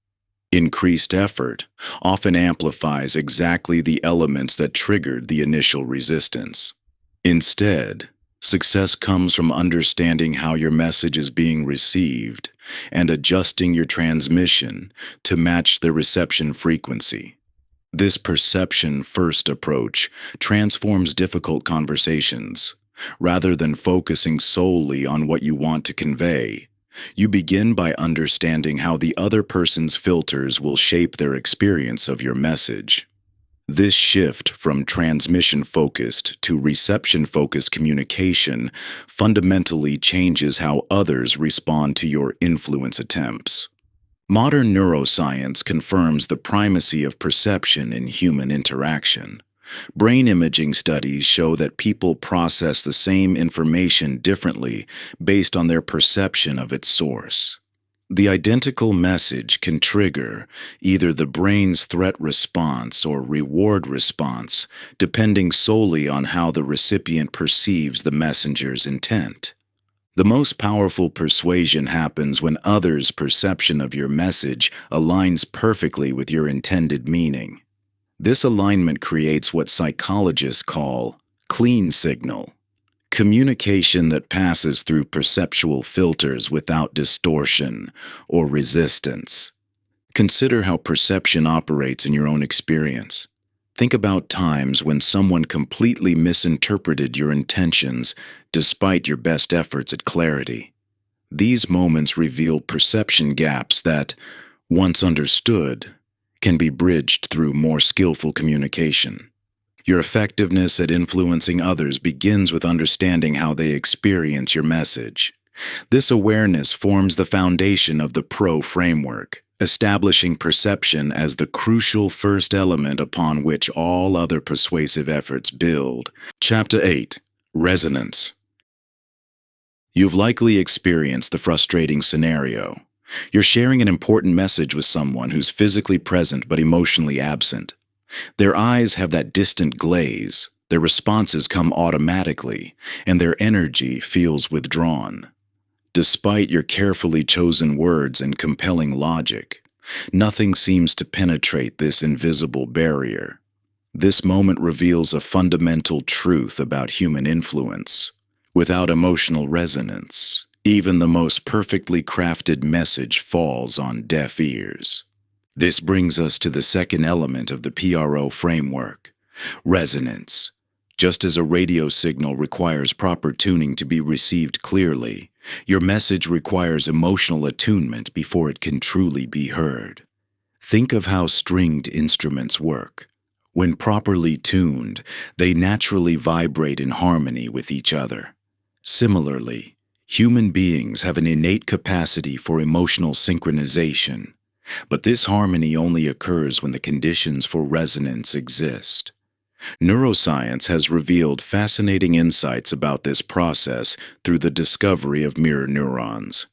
Increased effort often amplifies exactly the elements that triggered the initial resistance. Instead, success comes from understanding how your message is being received and adjusting your transmission to match the reception frequency. This perception-first approach transforms difficult conversations. Rather than focusing solely on what you want to convey, you begin by understanding how the other person's filters will shape their experience of your message. This shift from transmission-focused to reception-focused communication fundamentally changes how others respond to your influence attempts. Modern neuroscience confirms the primacy of perception in human interaction. Brain imaging studies show that people process the same information differently based on their perception of its source. The identical message can trigger either the brain's threat response or reward response, depending solely on how the recipient perceives the messenger's intent. The most powerful persuasion happens when others' perception of your message aligns perfectly with your intended meaning. This alignment creates what psychologists call clean signal, communication that passes through perceptual filters without distortion or resistance. Consider how perception operates in your own experience. Think about times when someone completely misinterpreted your intentions despite your best efforts at clarity. These moments reveal perception gaps that, once understood, can be bridged through more skillful communication. Your effectiveness at influencing others begins with understanding how they experience your message. This awareness forms the foundation of the PRO framework, establishing perception as the crucial first element upon which all other persuasive efforts build. Chapter 8. Resonance. You've likely experienced the frustrating scenario. You're sharing an important message with someone who's physically present but emotionally absent. Their eyes have that distant glaze, their responses come automatically, and their energy feels withdrawn. Despite your carefully chosen words and compelling logic, nothing seems to penetrate this invisible barrier. This moment reveals a fundamental truth about human influence. Without emotional resonance, even the most perfectly crafted message falls on deaf ears. This brings us to the second element of the PRO framework, resonance. Just as a radio signal requires proper tuning to be received clearly, your message requires emotional attunement before it can truly be heard. Think of how stringed instruments work. When properly tuned, they naturally vibrate in harmony with each other. Similarly, human beings have an innate capacity for emotional synchronization, but this harmony only occurs when the conditions for resonance exist. Neuroscience has revealed fascinating insights about this process through the discovery of mirror neurons.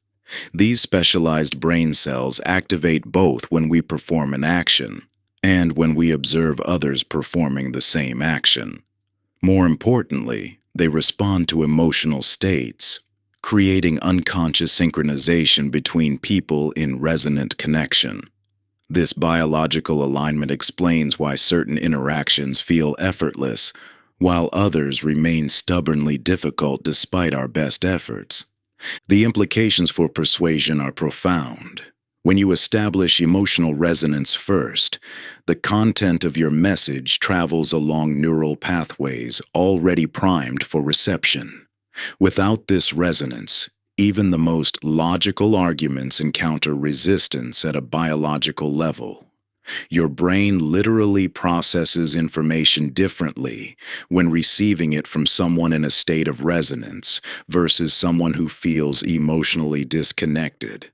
These specialized brain cells activate both when we perform an action and when we observe others performing the same action. More importantly, they respond to emotional states, creating unconscious synchronization between people in resonant connection. This biological alignment explains why certain interactions feel effortless, while others remain stubbornly difficult despite our best efforts. The implications for persuasion are profound. When you establish emotional resonance first, the content of your message travels along neural pathways already primed for reception. Without this resonance, even the most logical arguments encounter resistance at a biological level. Your brain literally processes information differently when receiving it from someone in a state of resonance versus someone who feels emotionally disconnected.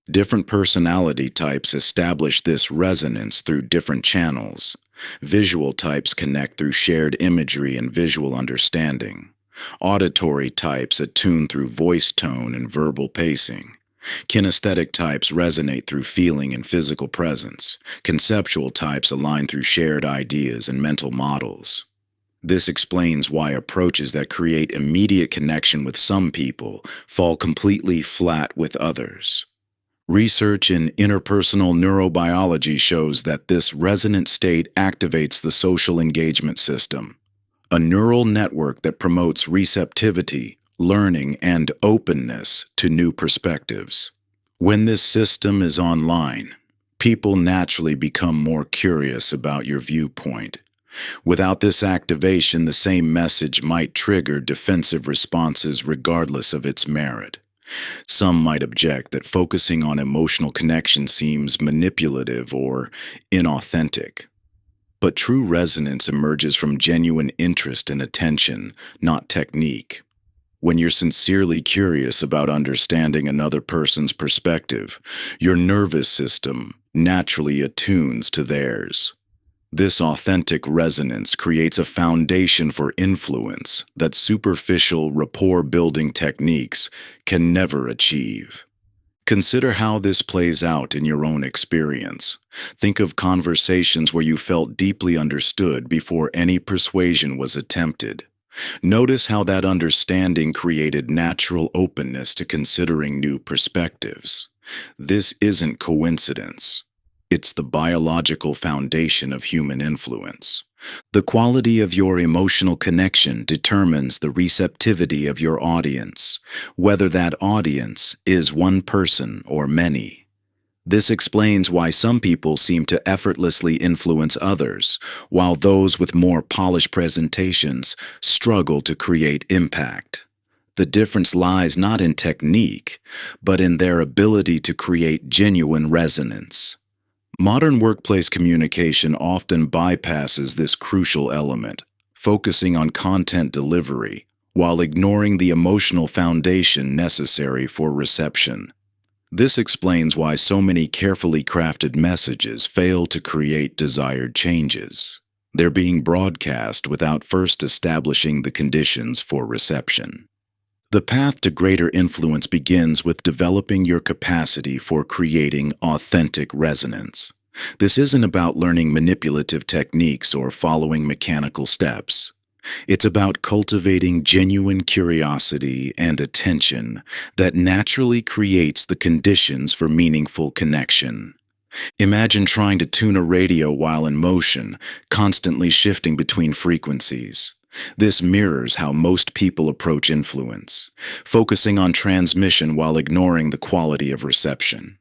Different personality types establish this resonance through different channels. Visual types connect through shared imagery and visual understanding. Auditory types attune through voice tone and verbal pacing. Kinesthetic types resonate through feeling and physical presence. Conceptual types align through shared ideas and mental models. This explains why approaches that create immediate connection with some people fall completely flat with others. Research in interpersonal neurobiology shows that this resonant state activates the social engagement system, a neural network that promotes receptivity, learning, and openness to new perspectives. When this system is online, people naturally become more curious about your viewpoint. Without this activation, the same message might trigger defensive responses regardless of its merit. Some might object that focusing on emotional connection seems manipulative or inauthentic. But true resonance emerges from genuine interest and attention, not technique. When you're sincerely curious about understanding another person's perspective, your nervous system naturally attunes to theirs. This authentic resonance creates a foundation for influence that superficial rapport-building techniques can never achieve. Consider how this plays out in your own experience. Think of conversations where you felt deeply understood before any persuasion was attempted. Notice how that understanding created natural openness to considering new perspectives. This isn't coincidence. It's the biological foundation of human influence. The quality of your emotional connection determines the receptivity of your audience, whether that audience is one person or many. This explains why some people seem to effortlessly influence others, while those with more polished presentations struggle to create impact. The difference lies not in technique, but in their ability to create genuine resonance. Modern workplace communication often bypasses this crucial element, focusing on content delivery, while ignoring the emotional foundation necessary for reception. This explains why so many carefully crafted messages fail to create desired changes. They're being broadcast without first establishing the conditions for reception. The path to greater influence begins with developing your capacity for creating authentic resonance. This isn't about learning manipulative techniques or following mechanical steps. It's about cultivating genuine curiosity and attention that naturally creates the conditions for meaningful connection. Imagine trying to tune a radio while in motion, constantly shifting between frequencies. This mirrors how most people approach influence, focusing on transmission while ignoring the quality of reception.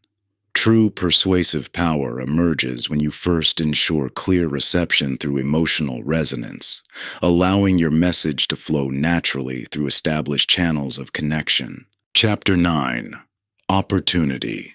True persuasive power emerges when you first ensure clear reception through emotional resonance, allowing your message to flow naturally through established channels of connection. Chapter 9. Opportunity.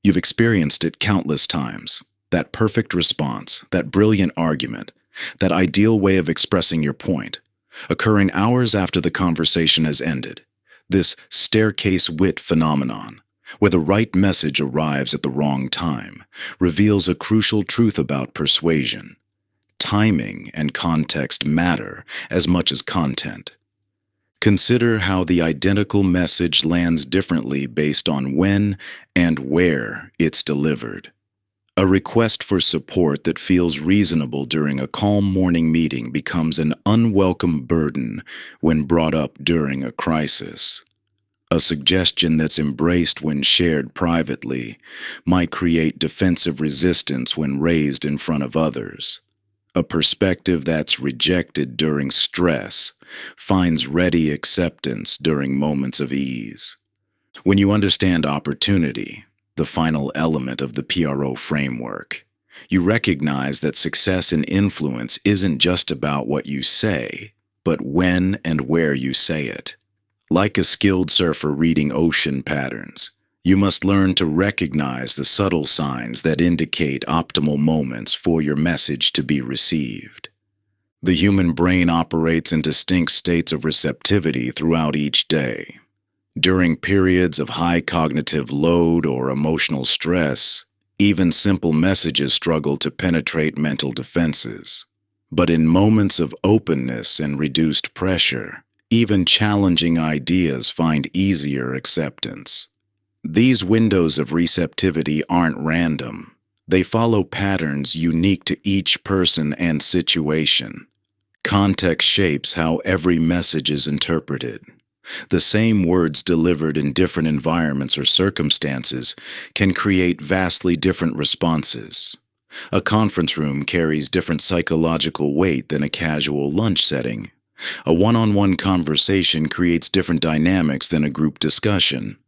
You've experienced it countless times. That perfect response, that brilliant argument, that ideal way of expressing your point, occurring hours after the conversation has ended. This staircase wit phenomenon, where the right message arrives at the wrong time, reveals a crucial truth about persuasion. Timing and context matter as much as content. Consider how the identical message lands differently based on when and where it's delivered. A request for support that feels reasonable during a calm morning meeting becomes an unwelcome burden when brought up during a crisis. A suggestion that's embraced when shared privately might create defensive resistance when raised in front of others. A perspective that's rejected during stress finds ready acceptance during moments of ease. When you understand opportunity, the final element of the PRO framework, you recognize that success and influence isn't just about what you say, but when and where you say it. Like a skilled surfer reading ocean patterns, you must learn to recognize the subtle signs that indicate optimal moments for your message to be received. The human brain operates in distinct states of receptivity throughout each day. During periods of high cognitive load or emotional stress, even simple messages struggle to penetrate mental defenses. But in moments of openness and reduced pressure, even challenging ideas find easier acceptance. These windows of receptivity aren't random. They follow patterns unique to each person and situation. Context shapes how every message is interpreted. The same words delivered in different environments or circumstances can create vastly different responses. A conference room carries different psychological weight than a casual lunch setting. A one-on-one conversation creates different dynamics than a group discussion.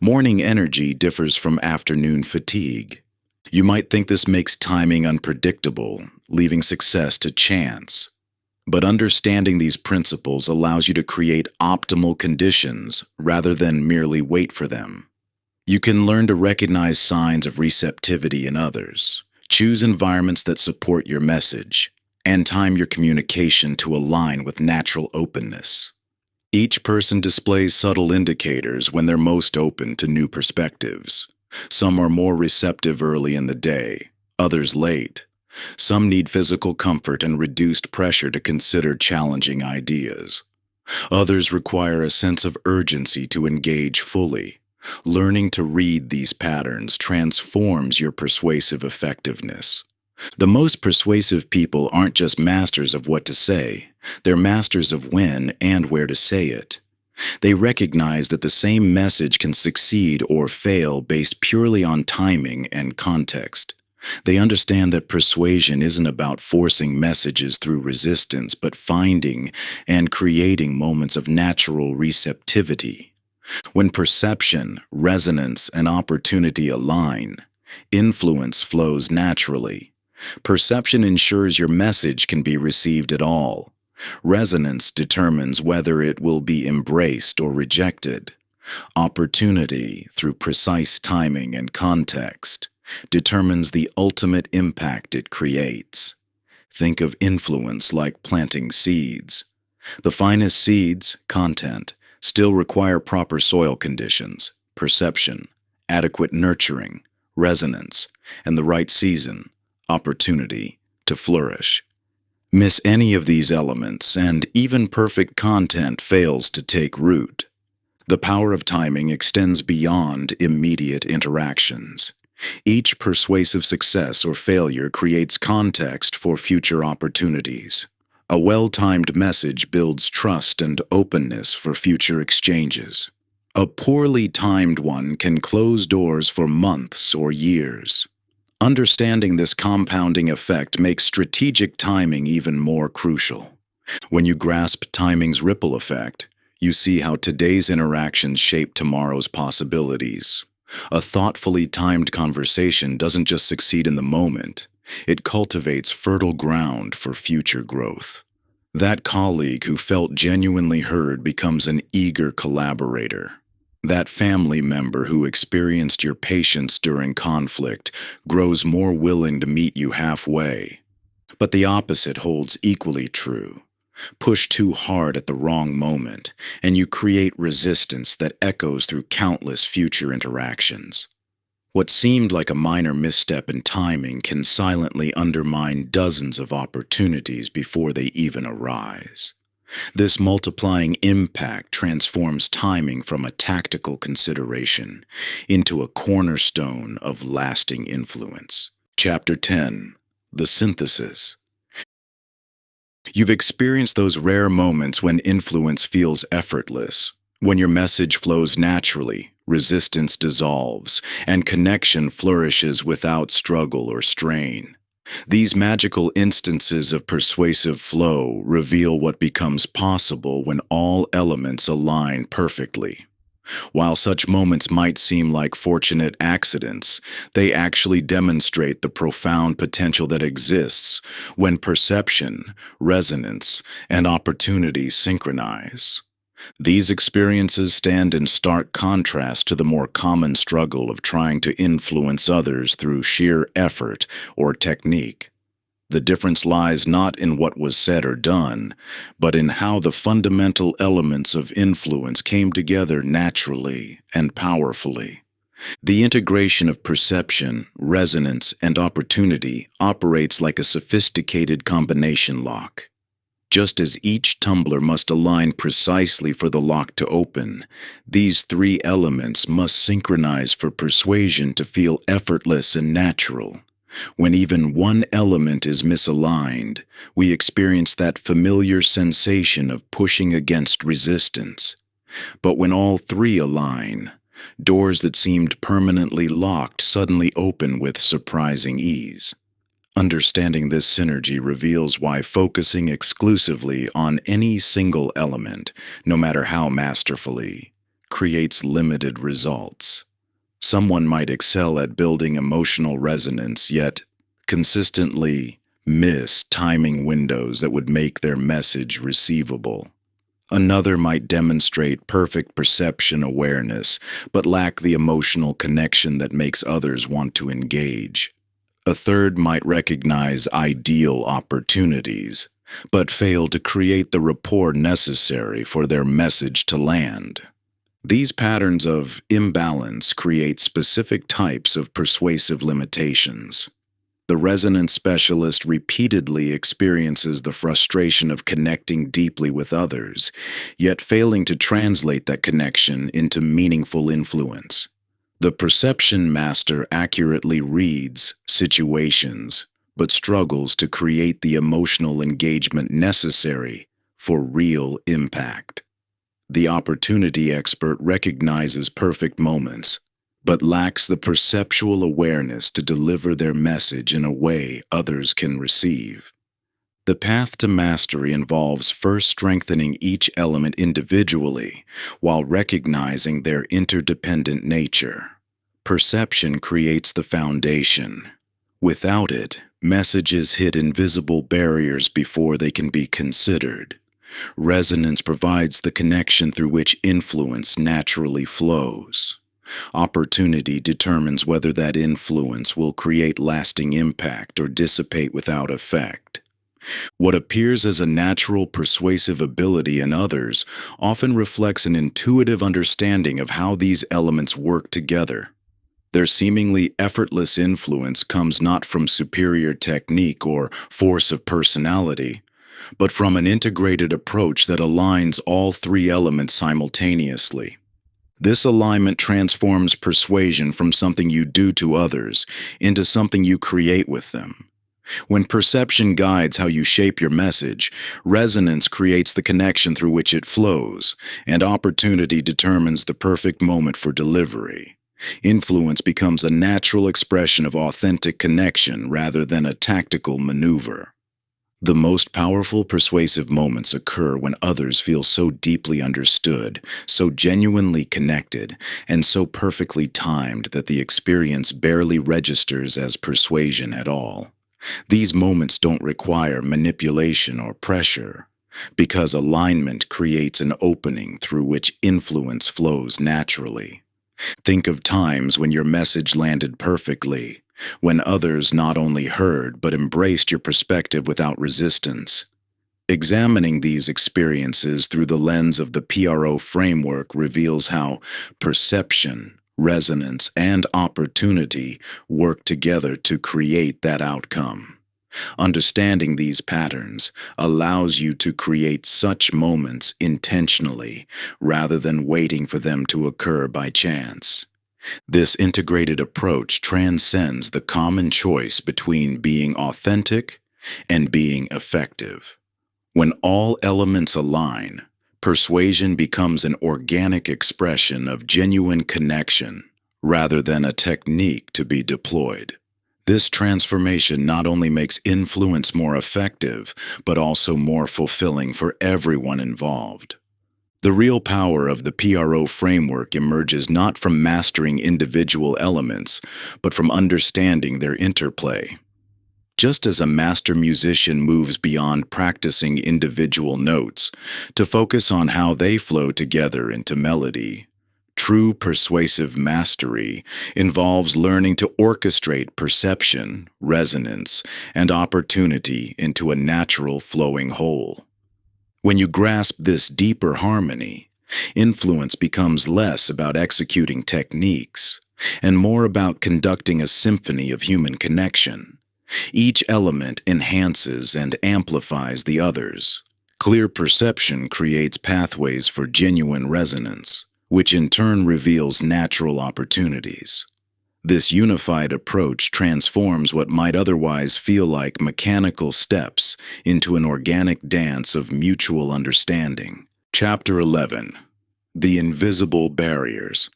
Morning energy differs from afternoon fatigue. You might think this makes timing unpredictable, leaving success to chance. But understanding these principles allows you to create optimal conditions rather than merely wait for them. You can learn to recognize signs of receptivity in others, choose environments that support your message, and time your communication to align with natural openness. Each person displays subtle indicators when they're most open to new perspectives. Some are more receptive early in the day, others late. Some need physical comfort and reduced pressure to consider challenging ideas. Others require a sense of urgency to engage fully. Learning to read these patterns transforms your persuasive effectiveness. The most persuasive people aren't just masters of what to say, they're masters of when and where to say it. They recognize that the same message can succeed or fail based purely on timing and context. They understand that persuasion isn't about forcing messages through resistance, but finding and creating moments of natural receptivity. When perception, resonance, and opportunity align, influence flows naturally. Perception ensures your message can be received at all. Resonance determines whether it will be embraced or rejected. Opportunity, through precise timing and context, determines the ultimate impact it creates. Think of influence like planting seeds. The finest seeds, content, still require proper soil conditions, perception, adequate nurturing, resonance, and the right season, opportunity, to flourish. Miss any of these elements, and even perfect content fails to take root. The power of timing extends beyond immediate interactions. Each persuasive success or failure creates context for future opportunities. A well-timed message builds trust and openness for future exchanges. A poorly timed one can close doors for months or years. Understanding this compounding effect makes strategic timing even more crucial. When you grasp timing's ripple effect, you see how today's interactions shape tomorrow's possibilities. A thoughtfully timed conversation doesn't just succeed in the moment, it cultivates fertile ground for future growth. That colleague who felt genuinely heard becomes an eager collaborator. That family member who experienced your patience during conflict grows more willing to meet you halfway. But the opposite holds equally true. Push too hard at the wrong moment, and you create resistance that echoes through countless future interactions. What seemed like a minor misstep in timing can silently undermine dozens of opportunities before they even arise. This multiplying impact transforms timing from a tactical consideration into a cornerstone of lasting influence. Chapter 10. The Synthesis. You've experienced those rare moments when influence feels effortless, When your message flows naturally, resistance dissolves, and connection flourishes without struggle or strain. These magical instances of persuasive flow reveal what becomes possible when all elements align perfectly. While such moments might seem like fortunate accidents, they actually demonstrate the profound potential that exists when perception, resonance, and opportunity synchronize. These experiences stand in stark contrast to the more common struggle of trying to influence others through sheer effort or technique. The difference lies not in what was said or done, but in how the fundamental elements of influence came together naturally and powerfully. The integration of perception, resonance, and opportunity operates like a sophisticated combination lock. Just as each tumbler must align precisely for the lock to open, these three elements must synchronize for persuasion to feel effortless and natural. When even one element is misaligned, we experience that familiar sensation of pushing against resistance. But when all three align, doors that seemed permanently locked suddenly open with surprising ease. Understanding this synergy reveals why focusing exclusively on any single element, no matter how masterfully, creates limited results. Someone might excel at building emotional resonance, yet consistently miss timing windows that would make their message receivable. Another might demonstrate perfect perception awareness, but lack the emotional connection that makes others want to engage. A third might recognize ideal opportunities, but fail to create the rapport necessary for their message to land. These patterns of imbalance create specific types of persuasive limitations. The resonance specialist repeatedly experiences the frustration of connecting deeply with others, yet failing to translate that connection into meaningful influence. The perception master accurately reads situations, but struggles to create the emotional engagement necessary for real impact. The opportunity expert recognizes perfect moments, but lacks the perceptual awareness to deliver their message in a way others can receive. The path to mastery involves first strengthening each element individually while recognizing their interdependent nature. Perception creates the foundation. Without it, messages hit invisible barriers before they can be considered. Resonance provides the connection through which influence naturally flows. Opportunity determines whether that influence will create lasting impact or dissipate without effect. What appears as a natural persuasive ability in others often reflects an intuitive understanding of how these elements work together. Their seemingly effortless influence comes not from superior technique or force of personality, but from an integrated approach that aligns all three elements simultaneously. This alignment transforms persuasion from something you do to others into something you create with them. When perception guides how you shape your message, resonance creates the connection through which it flows, and opportunity determines the perfect moment for delivery. Influence becomes a natural expression of authentic connection rather than a tactical maneuver. The most powerful persuasive moments occur when others feel so deeply understood, so genuinely connected, and so perfectly timed that the experience barely registers as persuasion at all. These moments don't require manipulation or pressure, because alignment creates an opening through which influence flows naturally. Think of times when your message landed perfectly, when others not only heard but embraced your perspective without resistance. Examining these experiences through the lens of the PRO framework reveals how perception, resonance, and opportunity work together to create that outcome. Understanding these patterns allows you to create such moments intentionally rather than waiting for them to occur by chance. This integrated approach transcends the common choice between being authentic and being effective. When all elements align, Persuasion becomes an organic expression of genuine connection rather than a technique to be deployed. This transformation not only makes influence more effective, but also more fulfilling for everyone involved. The real power of the PRO framework emerges not from mastering individual elements, but from understanding their interplay. Just as a master musician moves beyond practicing individual notes to focus on how they flow together into melody, true persuasive mastery involves learning to orchestrate perception, resonance, and opportunity into a natural flowing whole. When you grasp this deeper harmony, influence becomes less about executing techniques and more about conducting a symphony of human connection. Each element enhances and amplifies the others. Clear perception creates pathways for genuine resonance, which in turn reveals natural opportunities. This unified approach transforms what might otherwise feel like mechanical steps into an organic dance of mutual understanding. Chapter 11. The Invisible Barriers.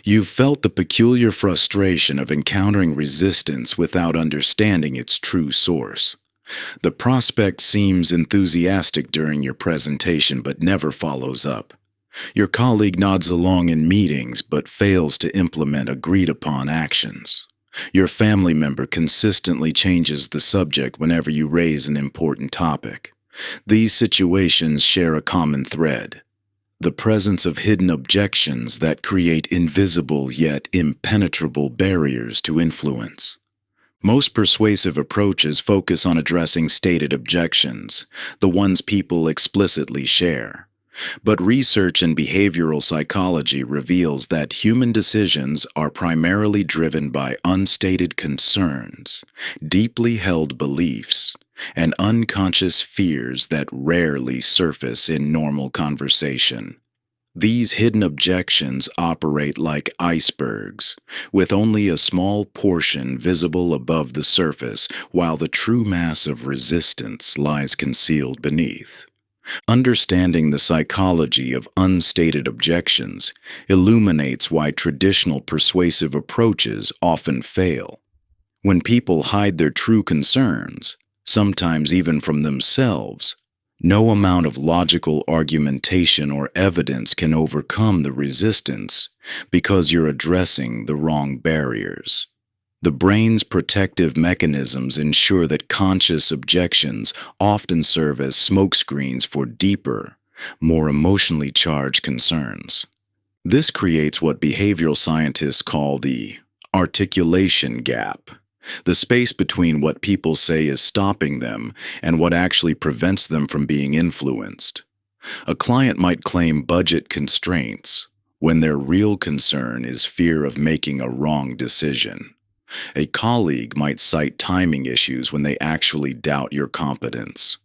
You've felt the peculiar frustration of encountering resistance without understanding its true source. The prospect seems enthusiastic during your presentation but never follows up. Your colleague nods along in meetings but fails to implement agreed-upon actions. Your family member consistently changes the subject whenever you raise an important topic. These situations share a common thread: the presence of hidden objections that create invisible yet impenetrable barriers to influence. Most persuasive approaches focus on addressing stated objections, the ones people explicitly share. But research in behavioral psychology reveals that human decisions are primarily driven by unstated concerns, deeply held beliefs, and unconscious fears that rarely surface in normal conversation. These hidden objections operate like icebergs, with only a small portion visible above the surface, while the true mass of resistance lies concealed beneath. Understanding the psychology of unstated objections illuminates why traditional persuasive approaches often fail. When people hide their true concerns, sometimes even from themselves, no amount of logical argumentation or evidence can overcome the resistance because you're addressing the wrong barriers. The brain's protective mechanisms ensure that conscious objections often serve as smokescreens for deeper, more emotionally charged concerns. This creates what behavioral scientists call the articulation gap, the space between what people say is stopping them and what actually prevents them from being influenced. A client might claim budget constraints when their real concern is fear of making a wrong decision. A colleague might cite timing issues when they actually doubt your competence.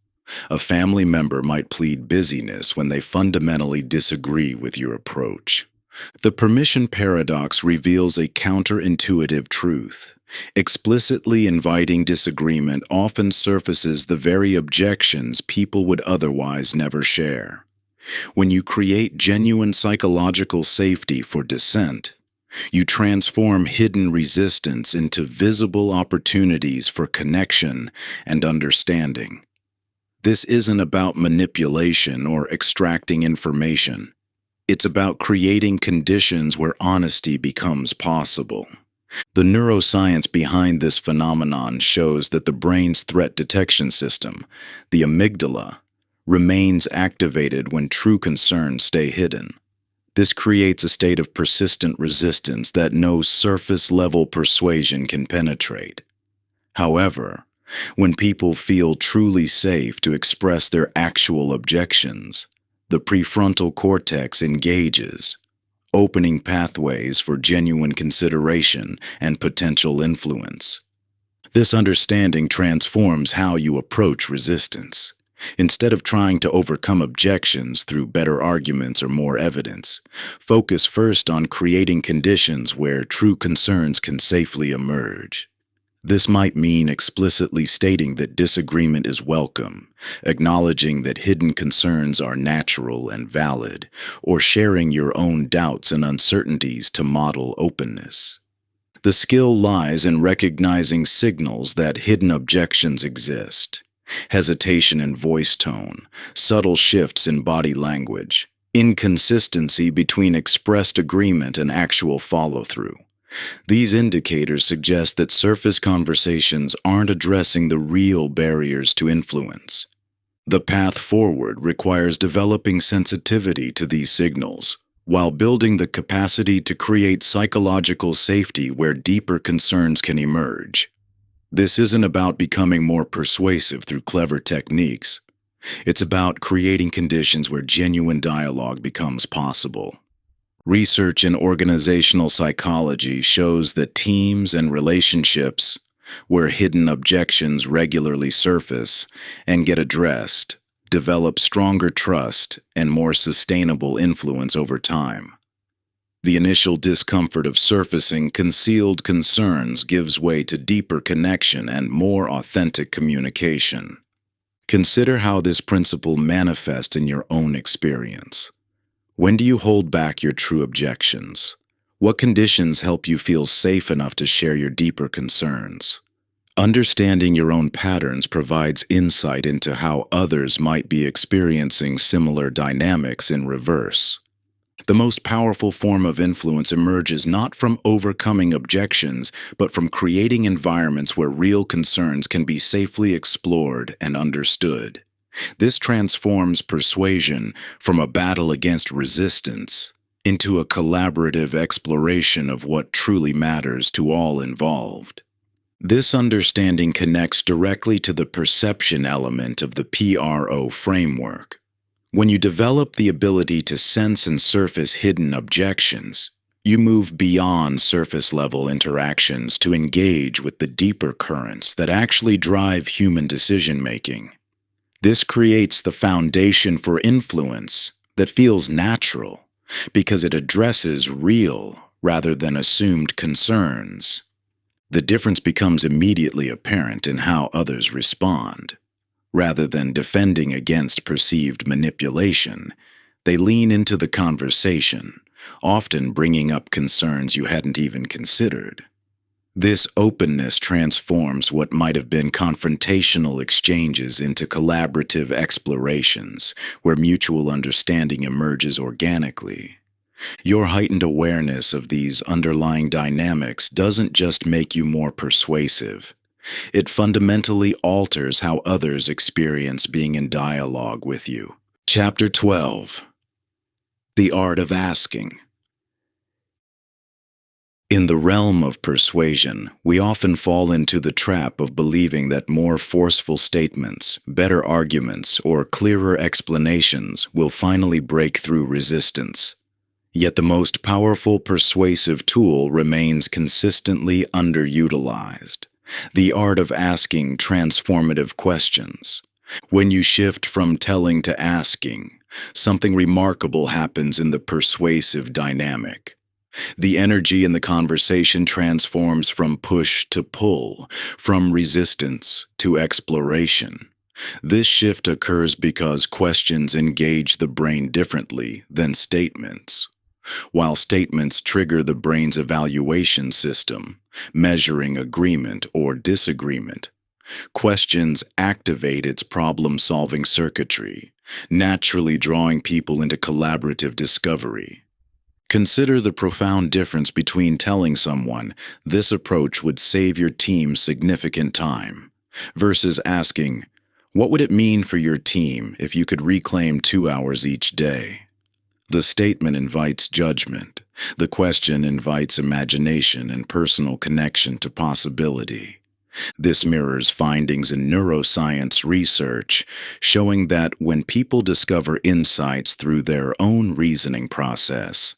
A family member might plead busyness when they fundamentally disagree with your approach. The permission paradox reveals a counterintuitive truth. Explicitly inviting disagreement often surfaces the very objections people would otherwise never share. When you create genuine psychological safety for dissent, you transform hidden resistance into visible opportunities for connection and understanding. This isn't about manipulation or extracting information. It's about creating conditions where honesty becomes possible. The neuroscience behind this phenomenon shows that the brain's threat detection system, the amygdala, remains activated when true concerns stay hidden. This creates a state of persistent resistance that no surface-level persuasion can penetrate. However, when people feel truly safe to express their actual objections, the prefrontal cortex engages, opening pathways for genuine consideration and potential influence. This understanding transforms how you approach resistance. Instead of trying to overcome objections through better arguments or more evidence, focus first on creating conditions where true concerns can safely emerge. This might mean explicitly stating that disagreement is welcome, acknowledging that hidden concerns are natural and valid, or sharing your own doubts and uncertainties to model openness. The skill lies in recognizing signals that hidden objections exist. Hesitation in voice tone, subtle shifts in body language, inconsistency between expressed agreement and actual follow-through. These indicators suggest that surface conversations aren't addressing the real barriers to influence. The path forward requires developing sensitivity to these signals, while building the capacity to create psychological safety where deeper concerns can emerge. This isn't about becoming more persuasive through clever techniques. It's about creating conditions where genuine dialogue becomes possible. Research in organizational psychology shows that teams and relationships where hidden objections regularly surface and get addressed develop stronger trust and more sustainable influence over time. The initial discomfort of surfacing concealed concerns gives way to deeper connection and more authentic communication. Consider how this principle manifests in your own experience. When do you hold back your true objections? What conditions help you feel safe enough to share your deeper concerns? Understanding your own patterns provides insight into how others might be experiencing similar dynamics in reverse. The most powerful form of influence emerges not from overcoming objections, but from creating environments where real concerns can be safely explored and understood. This transforms persuasion from a battle against resistance into a collaborative exploration of what truly matters to all involved. This understanding connects directly to the perception element of the PRO framework. When you develop the ability to sense and surface hidden objections, you move beyond surface-level interactions to engage with the deeper currents that actually drive human decision-making. This creates the foundation for influence that feels natural because it addresses real rather than assumed concerns. The difference becomes immediately apparent in how others respond. Rather than defending against perceived manipulation, they lean into the conversation, often bringing up concerns you hadn't even considered. This openness transforms what might have been confrontational exchanges into collaborative explorations, where mutual understanding emerges organically. Your heightened awareness of these underlying dynamics doesn't just make you more persuasive. It fundamentally alters how others experience being in dialogue with you. Chapter 12. The Art of Asking. In the realm of persuasion, we often fall into the trap of believing that more forceful statements, better arguments, or clearer explanations will finally break through resistance. Yet the most powerful persuasive tool remains consistently underutilized: the art of asking transformative questions. When you shift from telling to asking, something remarkable happens in the persuasive dynamic. The energy in the conversation transforms from push to pull, from resistance to exploration. This shift occurs because questions engage the brain differently than statements. While statements trigger the brain's evaluation system, measuring agreement or disagreement, questions activate its problem-solving circuitry, naturally drawing people into collaborative discovery. Consider the profound difference between telling someone this approach would save your team significant time, versus asking, what would it mean for your team if you could reclaim 2 hours each day? The statement invites judgment. The question invites imagination and personal connection to possibility. This mirrors findings in neuroscience research showing that when people discover insights through their own reasoning process,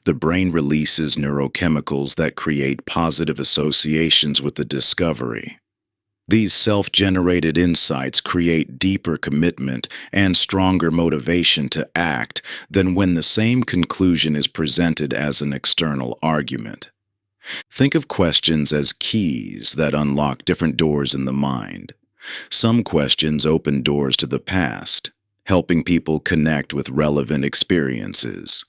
the brain releases neurochemicals that create positive associations with the discovery. These self-generated insights create deeper commitment and stronger motivation to act than when the same conclusion is presented as an external argument. Think of questions as keys that unlock different doors in the mind. Some questions open doors to the past, helping people connect with relevant experiences.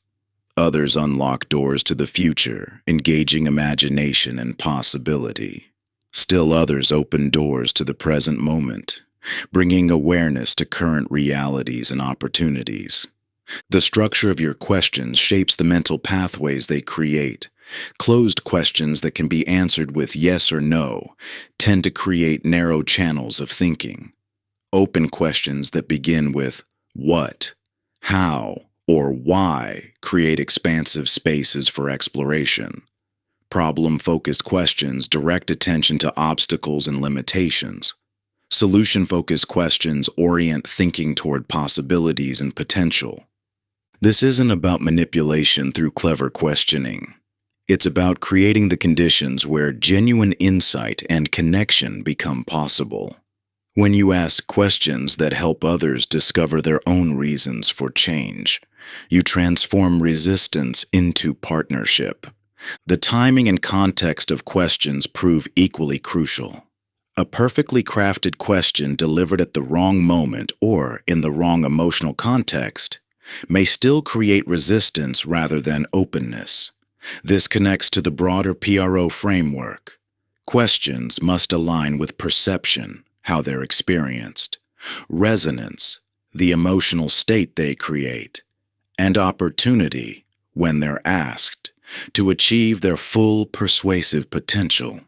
Others unlock doors to the future, engaging imagination and possibility. Still others open doors to the present moment, bringing awareness to current realities and opportunities. The structure of your questions shapes the mental pathways they create. Closed questions that can be answered with yes or no tend to create narrow channels of thinking. Open questions that begin with what, how, or why create expansive spaces for exploration. Problem-focused questions direct attention to obstacles and limitations. Solution-focused questions orient thinking toward possibilities and potential. This isn't about manipulation through clever questioning. It's about creating the conditions where genuine insight and connection become possible. When you ask questions that help others discover their own reasons for change, you transform resistance into partnership. The timing and context of questions prove equally crucial. A perfectly crafted question delivered at the wrong moment or in the wrong emotional context may still create resistance rather than openness. This connects to the broader PRO framework. Questions must align with perception, how they're experienced, resonance, the emotional state they create, and opportunity, when they're asked, to achieve their full persuasive potential.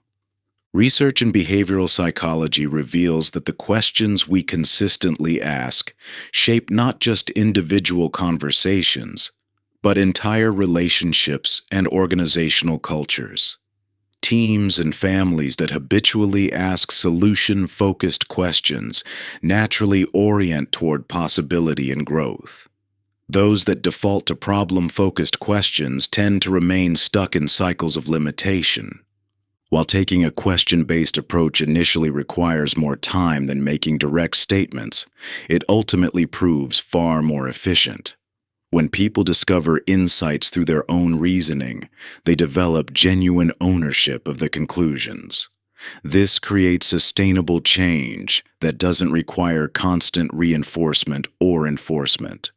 Research in behavioral psychology reveals that the questions we consistently ask shape not just individual conversations, but entire relationships and organizational cultures. Teams and families that habitually ask solution-focused questions naturally orient toward possibility and growth. Those that default to problem-focused questions tend to remain stuck in cycles of limitation. While taking a question-based approach initially requires more time than making direct statements, it ultimately proves far more efficient. When people discover insights through their own reasoning, they develop genuine ownership of the conclusions. This creates sustainable change that doesn't require constant reinforcement or enforcement.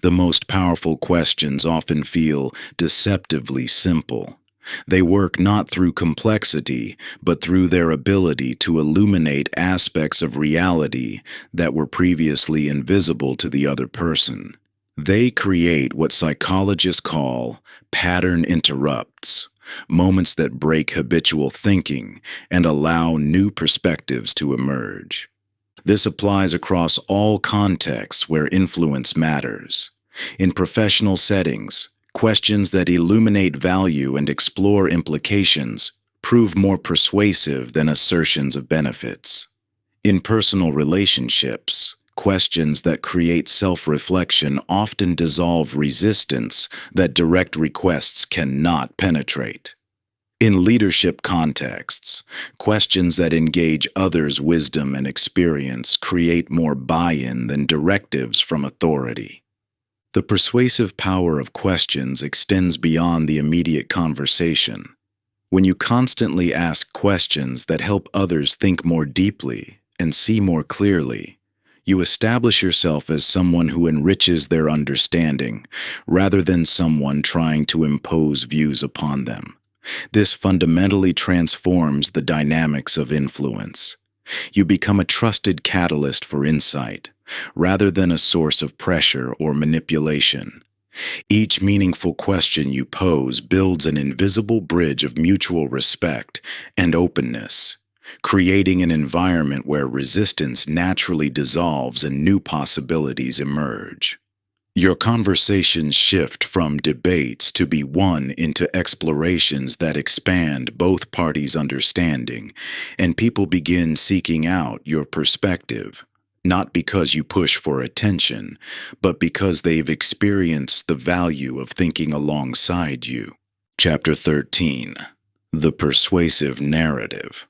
The most powerful questions often feel deceptively simple. They work not through complexity, but through their ability to illuminate aspects of reality that were previously invisible to the other person. They create what psychologists call pattern interrupts, moments that break habitual thinking and allow new perspectives to emerge. This applies across all contexts where influence matters. In professional settings, questions that illuminate value and explore implications prove more persuasive than assertions of benefits. In personal relationships, questions that create self-reflection often dissolve resistance that direct requests cannot penetrate. In leadership contexts, questions that engage others' wisdom and experience create more buy-in than directives from authority. The persuasive power of questions extends beyond the immediate conversation. When you constantly ask questions that help others think more deeply and see more clearly, you establish yourself as someone who enriches their understanding rather than someone trying to impose views upon them. This fundamentally transforms the dynamics of influence. You become a trusted catalyst for insight, rather than a source of pressure or manipulation. Each meaningful question you pose builds an invisible bridge of mutual respect and openness, creating an environment where resistance naturally dissolves and new possibilities emerge. Your conversations shift from debates to be won into explorations that expand both parties' understanding, and people begin seeking out your perspective, not because you push for attention, but because they've experienced the value of thinking alongside you. Chapter 13. The Persuasive Narrative.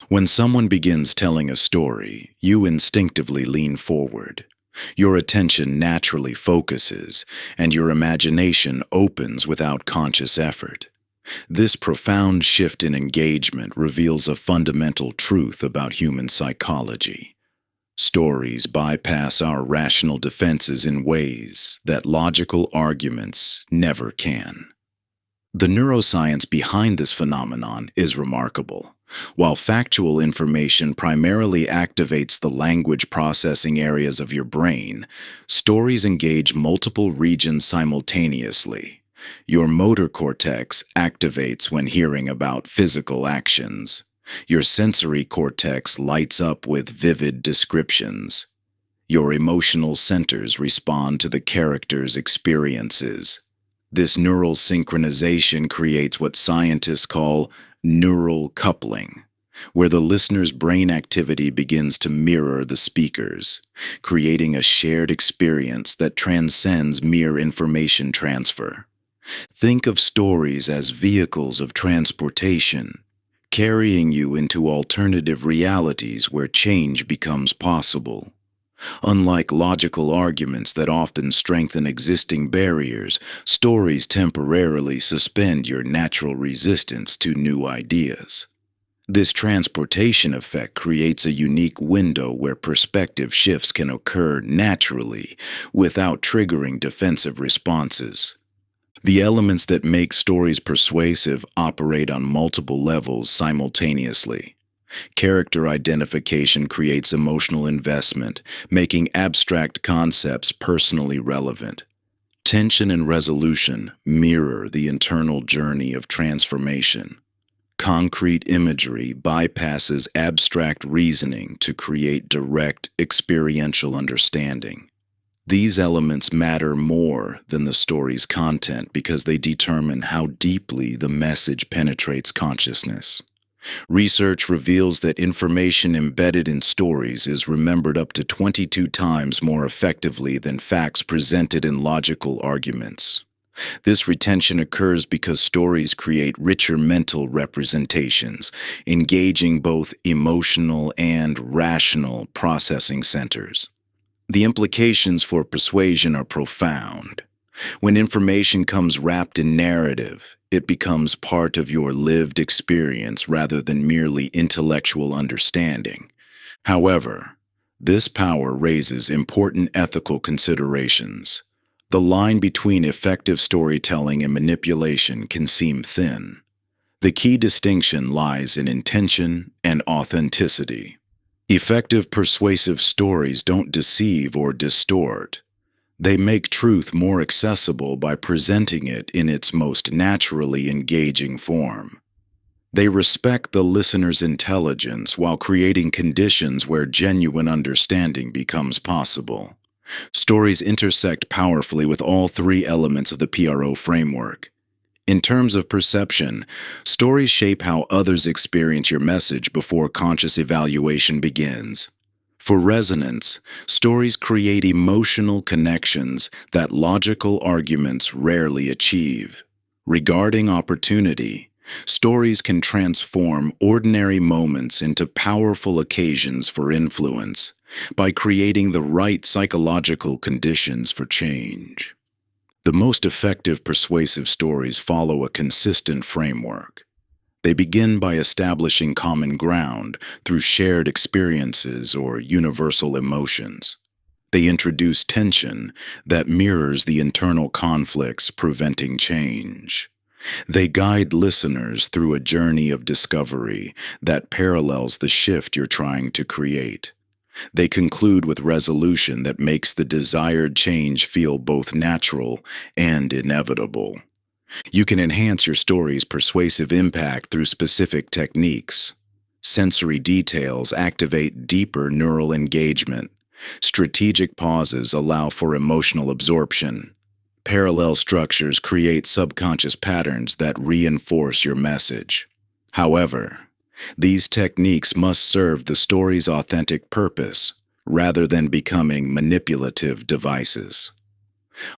When someone begins telling a story, you instinctively lean forward. Your attention naturally focuses, and your imagination opens without conscious effort. This profound shift in engagement reveals a fundamental truth about human psychology. Stories bypass our rational defenses in ways that logical arguments never can. The neuroscience behind this phenomenon is remarkable. While factual information primarily activates the language processing areas of your brain, stories engage multiple regions simultaneously. Your motor cortex activates when hearing about physical actions. Your sensory cortex lights up with vivid descriptions. Your emotional centers respond to the character's experiences. This neural synchronization creates what scientists call neural coupling, where the listener's brain activity begins to mirror the speaker's, creating a shared experience that transcends mere information transfer. Think of stories as vehicles of transportation, carrying you into alternative realities where change becomes possible. Unlike logical arguments that often strengthen existing barriers, stories temporarily suspend your natural resistance to new ideas. This transportation effect creates a unique window where perspective shifts can occur naturally without triggering defensive responses. The elements that make stories persuasive operate on multiple levels simultaneously. Character identification creates emotional investment, making abstract concepts personally relevant. Tension and resolution mirror the internal journey of transformation. Concrete imagery bypasses abstract reasoning to create direct experiential understanding. These elements matter more than the story's content because they determine how deeply the message penetrates consciousness. Research reveals that information embedded in stories is remembered up to 22 times more effectively than facts presented in logical arguments. This retention occurs because stories create richer mental representations, engaging both emotional and rational processing centers. The implications for persuasion are profound. When information comes wrapped in narrative, it becomes part of your lived experience rather than merely intellectual understanding. However, this power raises important ethical considerations. The line between effective storytelling and manipulation can seem thin. The key distinction lies in intention and authenticity. Effective persuasive stories don't deceive or distort. They make truth more accessible by presenting it in its most naturally engaging form. They respect the listener's intelligence while creating conditions where genuine understanding becomes possible. Stories intersect powerfully with all three elements of the PRO framework. In terms of perception, stories shape how others experience your message before conscious evaluation begins. For resonance, stories create emotional connections that logical arguments rarely achieve. Regarding opportunity, stories can transform ordinary moments into powerful occasions for influence by creating the right psychological conditions for change. The most effective persuasive stories follow a consistent framework. They begin by establishing common ground through shared experiences or universal emotions. They introduce tension that mirrors the internal conflicts preventing change. They guide listeners through a journey of discovery that parallels the shift you're trying to create. They conclude with resolution that makes the desired change feel both natural and inevitable. You can enhance your story's persuasive impact through specific techniques. Sensory details activate deeper neural engagement. Strategic pauses allow for emotional absorption. Parallel structures create subconscious patterns that reinforce your message. However, these techniques must serve the story's authentic purpose rather than becoming manipulative devices.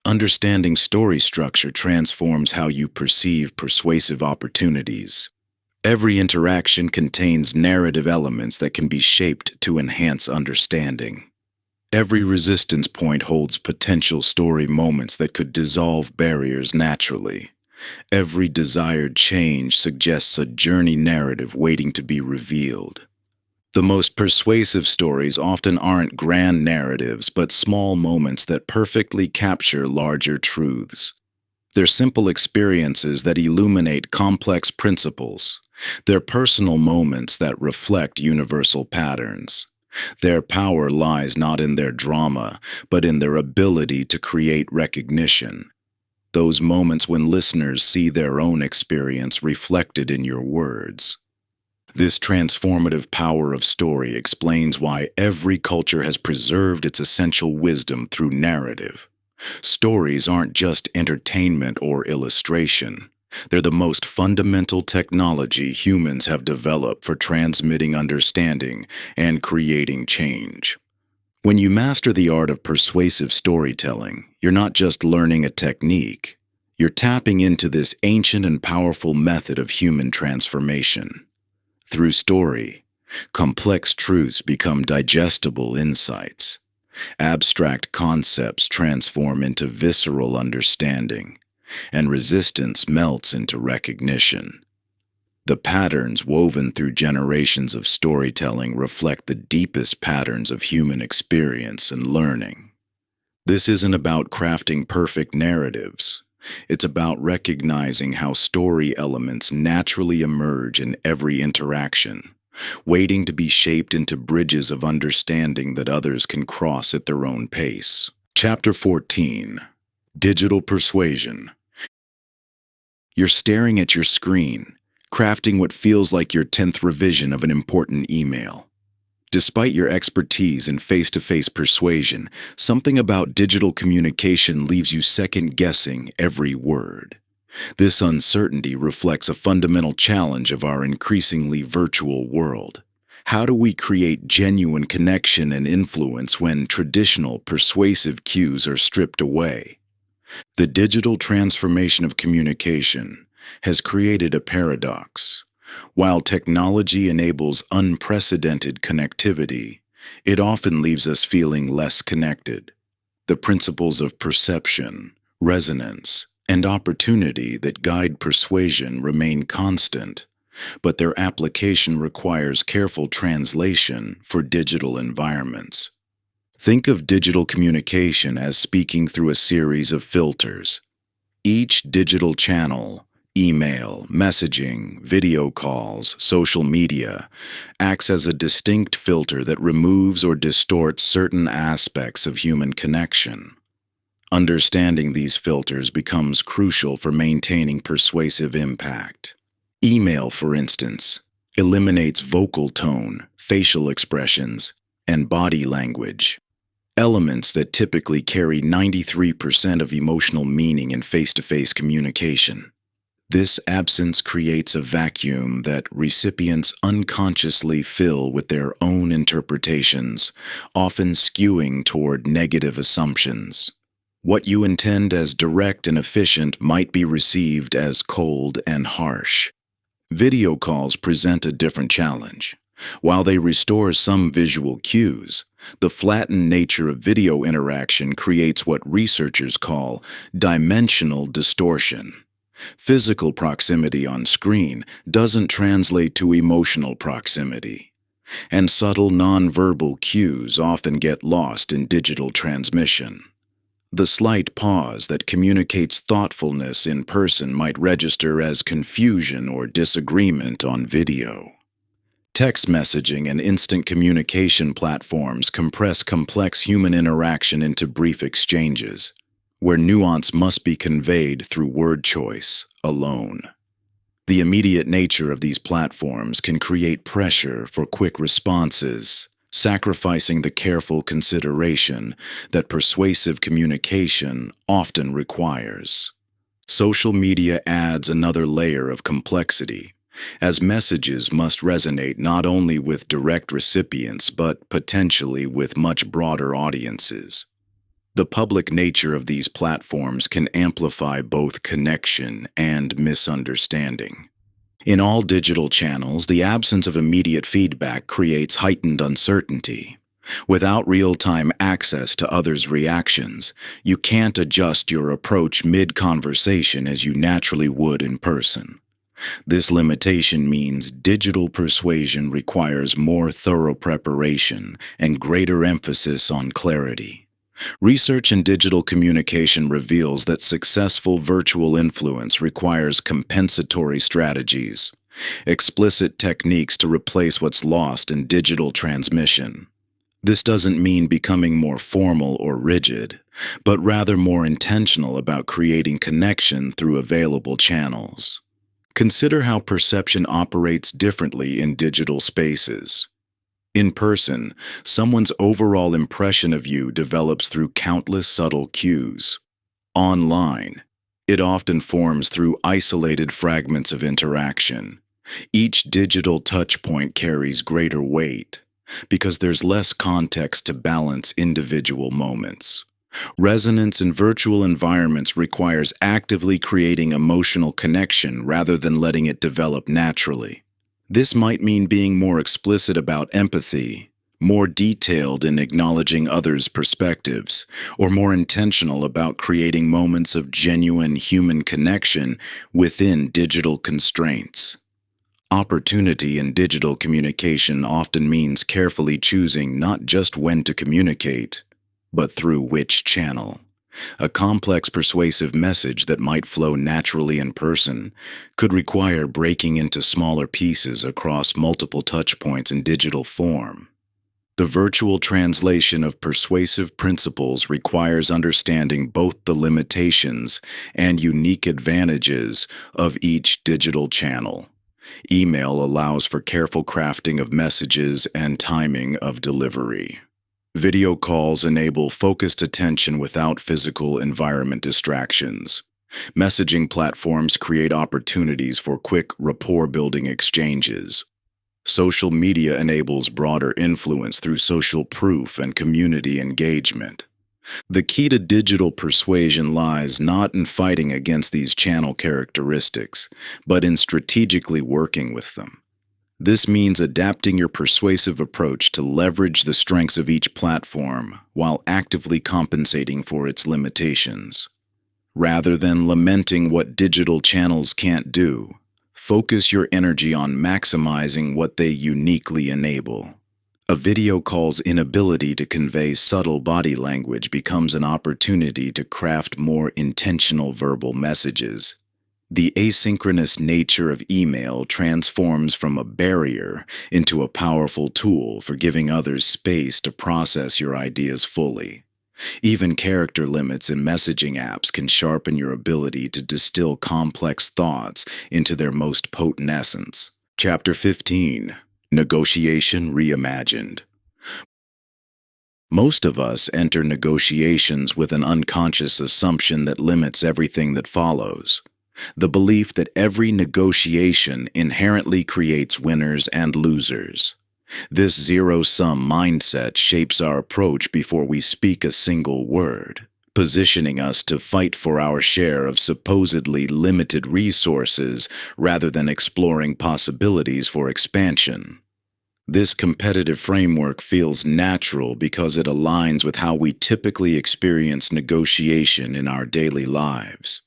Understanding story structure transforms how you perceive persuasive opportunities. Every interaction contains narrative elements that can be shaped to enhance understanding. Every resistance point holds potential story moments that could dissolve barriers naturally. Every desired change suggests a journey narrative waiting to be revealed. The most persuasive stories often aren't grand narratives, but small moments that perfectly capture larger truths. They're simple experiences that illuminate complex principles. They're personal moments that reflect universal patterns. Their power lies not in their drama, but in their ability to create recognition. Those moments when listeners see their own experience reflected in your words. This transformative power of story explains why every culture has preserved its essential wisdom through narrative. Stories aren't just entertainment or illustration. They're the most fundamental technology humans have developed for transmitting understanding and creating change. When you master the art of persuasive storytelling, you're not just learning a technique. You're tapping into this ancient and powerful method of human transformation. Through story, complex truths become digestible insights. Abstract concepts transform into visceral understanding, and resistance melts into recognition. The patterns woven through generations of storytelling reflect the deepest patterns of human experience and learning. This isn't about crafting perfect narratives. It's about recognizing how story elements naturally emerge in every interaction, waiting to be shaped into bridges of understanding that others can cross at their own pace. Chapter 14. Digital Persuasion. You're staring at your screen, crafting what feels like your 10th revision of an important email. Despite your expertise in face-to-face persuasion, something about digital communication leaves you second-guessing every word. This uncertainty reflects a fundamental challenge of our increasingly virtual world. How do we create genuine connection and influence when traditional persuasive cues are stripped away? The digital transformation of communication has created a paradox. While technology enables unprecedented connectivity, it often leaves us feeling less connected. The principles of perception, resonance, and opportunity that guide persuasion remain constant, but their application requires careful translation for digital environments. Think of digital communication as speaking through a series of filters. Each digital channel, email, messaging, video calls, social media, acts as a distinct filter that removes or distorts certain aspects of human connection. Understanding these filters becomes crucial for maintaining persuasive impact. Email, for instance, eliminates vocal tone, facial expressions, and body language, elements that typically carry 93% of emotional meaning in face-to-face communication. This absence creates a vacuum that recipients unconsciously fill with their own interpretations, often skewing toward negative assumptions. What you intend as direct and efficient might be received as cold and harsh. Video calls present a different challenge. While they restore some visual cues, the flattened nature of video interaction creates what researchers call dimensional distortion. Physical proximity on screen doesn't translate to emotional proximity, and subtle nonverbal cues often get lost in digital transmission. The slight pause that communicates thoughtfulness in person might register as confusion or disagreement on video. Text messaging and instant communication platforms compress complex human interaction into brief exchanges, where nuance must be conveyed through word choice alone. The immediate nature of these platforms can create pressure for quick responses, sacrificing the careful consideration that persuasive communication often requires. Social media adds another layer of complexity, as messages must resonate not only with direct recipients but potentially with much broader audiences. The public nature of these platforms can amplify both connection and misunderstanding. In all digital channels, the absence of immediate feedback creates heightened uncertainty. Without real-time access to others' reactions, you can't adjust your approach mid-conversation as you naturally would in person. This limitation means digital persuasion requires more thorough preparation and greater emphasis on clarity. Research in digital communication reveals that successful virtual influence requires compensatory strategies, explicit techniques to replace what's lost in digital transmission. This doesn't mean becoming more formal or rigid, but rather more intentional about creating connection through available channels. Consider how perception operates differently in digital spaces. In person, someone's overall impression of you develops through countless subtle cues. Online, it often forms through isolated fragments of interaction. Each digital touchpoint carries greater weight because there's less context to balance individual moments. Resonance in virtual environments requires actively creating emotional connection rather than letting it develop naturally. This might mean being more explicit about empathy, more detailed in acknowledging others' perspectives, or more intentional about creating moments of genuine human connection within digital constraints. Opportunity in digital communication often means carefully choosing not just when to communicate, but through which channel. A complex persuasive message that might flow naturally in person could require breaking into smaller pieces across multiple touchpoints in digital form. The virtual translation of persuasive principles requires understanding both the limitations and unique advantages of each digital channel. Email allows for careful crafting of messages and timing of delivery. Video calls enable focused attention without physical environment distractions. Messaging platforms create opportunities for quick rapport-building exchanges. Social media enables broader influence through social proof and community engagement. The key to digital persuasion lies not in fighting against these channel characteristics, but in strategically working with them. This means adapting your persuasive approach to leverage the strengths of each platform while actively compensating for its limitations. Rather than lamenting what digital channels can't do, focus your energy on maximizing what they uniquely enable. A video call's inability to convey subtle body language becomes an opportunity to craft more intentional verbal messages. The asynchronous nature of email transforms from a barrier into a powerful tool for giving others space to process your ideas fully. Even character limits in messaging apps can sharpen your ability to distill complex thoughts into their most potent essence. Chapter 15. Negotiation Reimagined. Most of us enter negotiations with an unconscious assumption that limits everything that follows. The belief that every negotiation inherently creates winners and losers. This zero-sum mindset shapes our approach before we speak a single word, positioning us to fight for our share of supposedly limited resources rather than exploring possibilities for expansion. This competitive framework feels natural because it aligns with how we typically experience negotiation in our daily lives.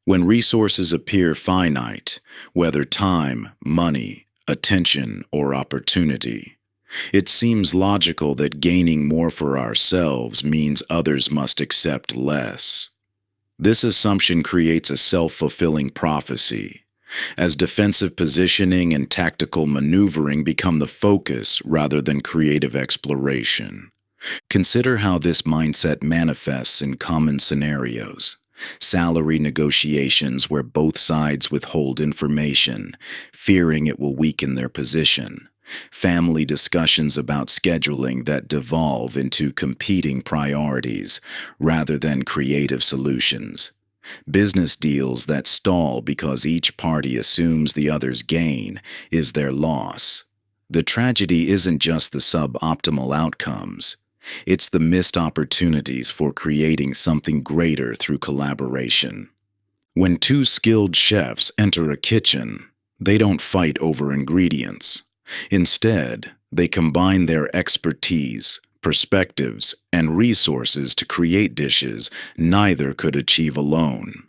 When resources appear finite, whether time, money, attention, or opportunity, it seems logical that gaining more for ourselves means others must accept less. This assumption creates a self-fulfilling prophecy, as defensive positioning and tactical maneuvering become the focus rather than creative exploration. Consider how this mindset manifests in common scenarios. Salary negotiations where both sides withhold information, fearing it will weaken their position. Family discussions about scheduling that devolve into competing priorities rather than creative solutions. Business deals that stall because each party assumes the other's gain is their loss. The tragedy isn't just the suboptimal outcomes. It's the missed opportunities for creating something greater through collaboration. When two skilled chefs enter a kitchen, they don't fight over ingredients. Instead, they combine their expertise, perspectives, and resources to create dishes neither could achieve alone.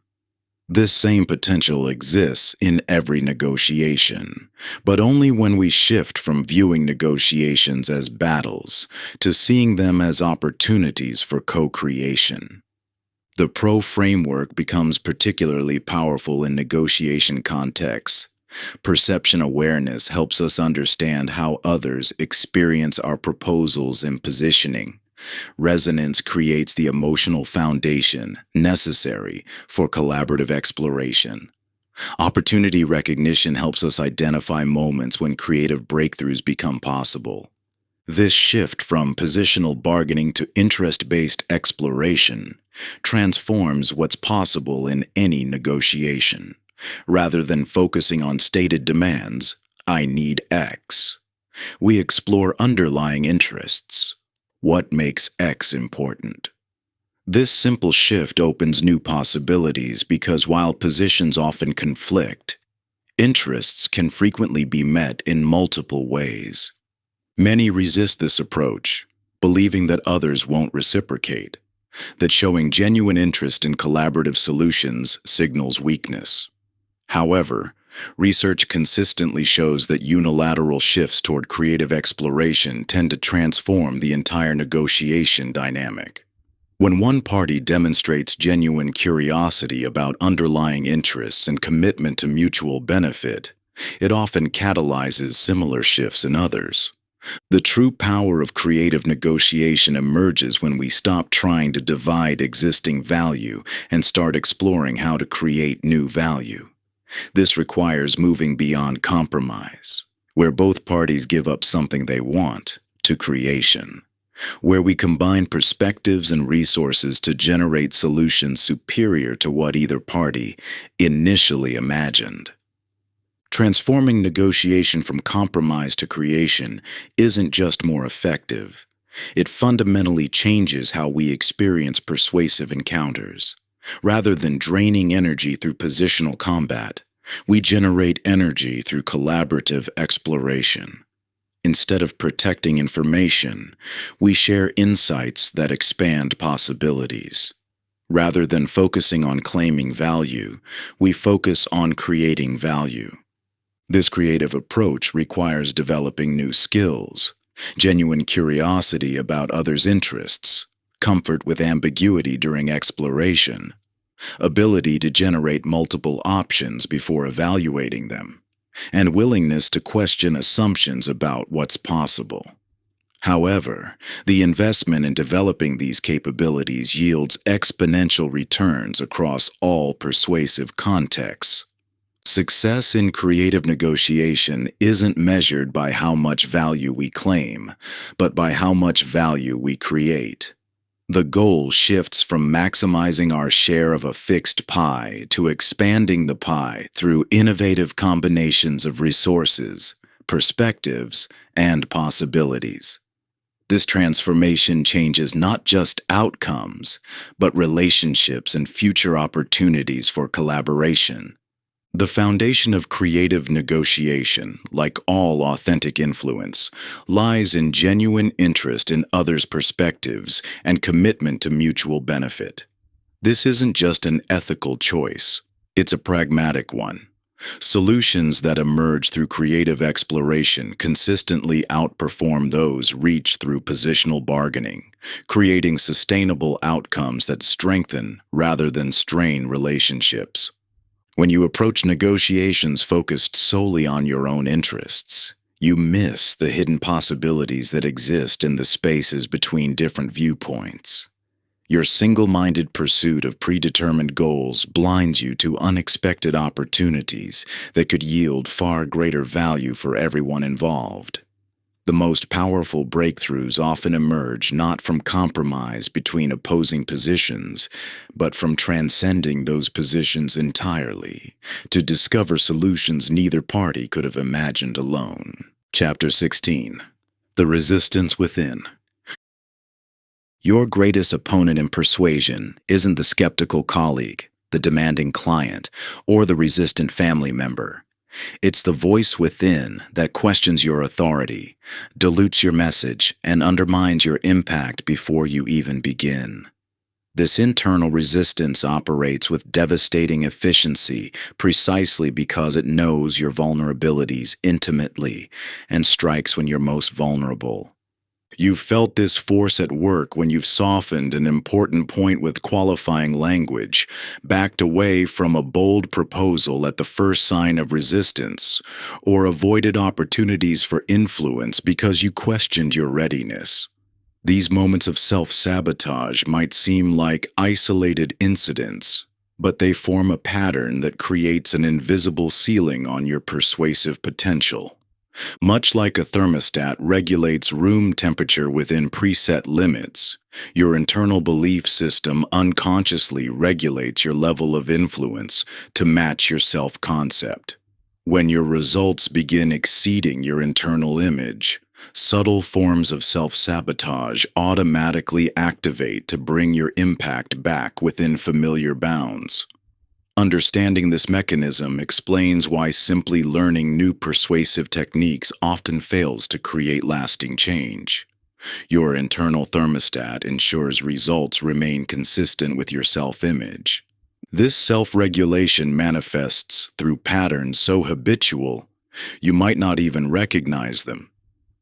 This same potential exists in every negotiation, but only when we shift from viewing negotiations as battles to seeing them as opportunities for co-creation. The pro framework becomes particularly powerful in negotiation contexts. Perception awareness helps us understand how others experience our proposals and positioning. Resonance creates the emotional foundation necessary for collaborative exploration. Opportunity recognition helps us identify moments when creative breakthroughs become possible. This shift from positional bargaining to interest-based exploration transforms what's possible in any negotiation. Rather than focusing on stated demands, I need X, we explore underlying interests. What makes X important? This simple shift opens new possibilities because while positions often conflict, interests can frequently be met in multiple ways. Many resist this approach, believing that others won't reciprocate, that showing genuine interest in collaborative solutions signals weakness. However, research consistently shows that unilateral shifts toward creative exploration tend to transform the entire negotiation dynamic. When one party demonstrates genuine curiosity about underlying interests and commitment to mutual benefit, it often catalyzes similar shifts in others. The true power of creative negotiation emerges when we stop trying to divide existing value and start exploring how to create new value. This requires moving beyond compromise, where both parties give up something they want, to creation, where we combine perspectives and resources to generate solutions superior to what either party initially imagined. Transforming negotiation from compromise to creation isn't just more effective. It fundamentally changes how we experience persuasive encounters. Rather than draining energy through positional combat, we generate energy through collaborative exploration. Instead of protecting information, we share insights that expand possibilities. Rather than focusing on claiming value, we focus on creating value. This creative approach requires developing new skills, genuine curiosity about others' interests, comfort with ambiguity during exploration, ability to generate multiple options before evaluating them, and willingness to question assumptions about what's possible. However, the investment in developing these capabilities yields exponential returns across all persuasive contexts. Success in creative negotiation isn't measured by how much value we claim, but by how much value we create. The goal shifts from maximizing our share of a fixed pie to expanding the pie through innovative combinations of resources, perspectives, and possibilities. This transformation changes not just outcomes, but relationships and future opportunities for collaboration. The foundation of creative negotiation, like all authentic influence, lies in genuine interest in others' perspectives and commitment to mutual benefit. This isn't just an ethical choice, it's a pragmatic one. Solutions that emerge through creative exploration consistently outperform those reached through positional bargaining, creating sustainable outcomes that strengthen rather than strain relationships. When you approach negotiations focused solely on your own interests, you miss the hidden possibilities that exist in the spaces between different viewpoints. Your single-minded pursuit of predetermined goals blinds you to unexpected opportunities that could yield far greater value for everyone involved. The most powerful breakthroughs often emerge not from compromise between opposing positions, but from transcending those positions entirely to discover solutions neither party could have imagined alone. Chapter 16. The Resistance Within. Your greatest opponent in persuasion isn't the skeptical colleague, the demanding client, or the resistant family member. It's the voice within that questions your authority, dilutes your message, and undermines your impact before you even begin. This internal resistance operates with devastating efficiency precisely because it knows your vulnerabilities intimately and strikes when you're most vulnerable. You've felt this force at work when you've softened an important point with qualifying language, backed away from a bold proposal at the first sign of resistance, or avoided opportunities for influence because you questioned your readiness. These moments of self-sabotage might seem like isolated incidents, but they form a pattern that creates an invisible ceiling on your persuasive potential. Much like a thermostat regulates room temperature within preset limits, your internal belief system unconsciously regulates your level of influence to match your self-concept. When your results begin exceeding your internal image, subtle forms of self-sabotage automatically activate to bring your impact back within familiar bounds. Understanding this mechanism explains why simply learning new persuasive techniques often fails to create lasting change. Your internal thermostat ensures results remain consistent with your self-image. This self-regulation manifests through patterns so habitual you might not even recognize them.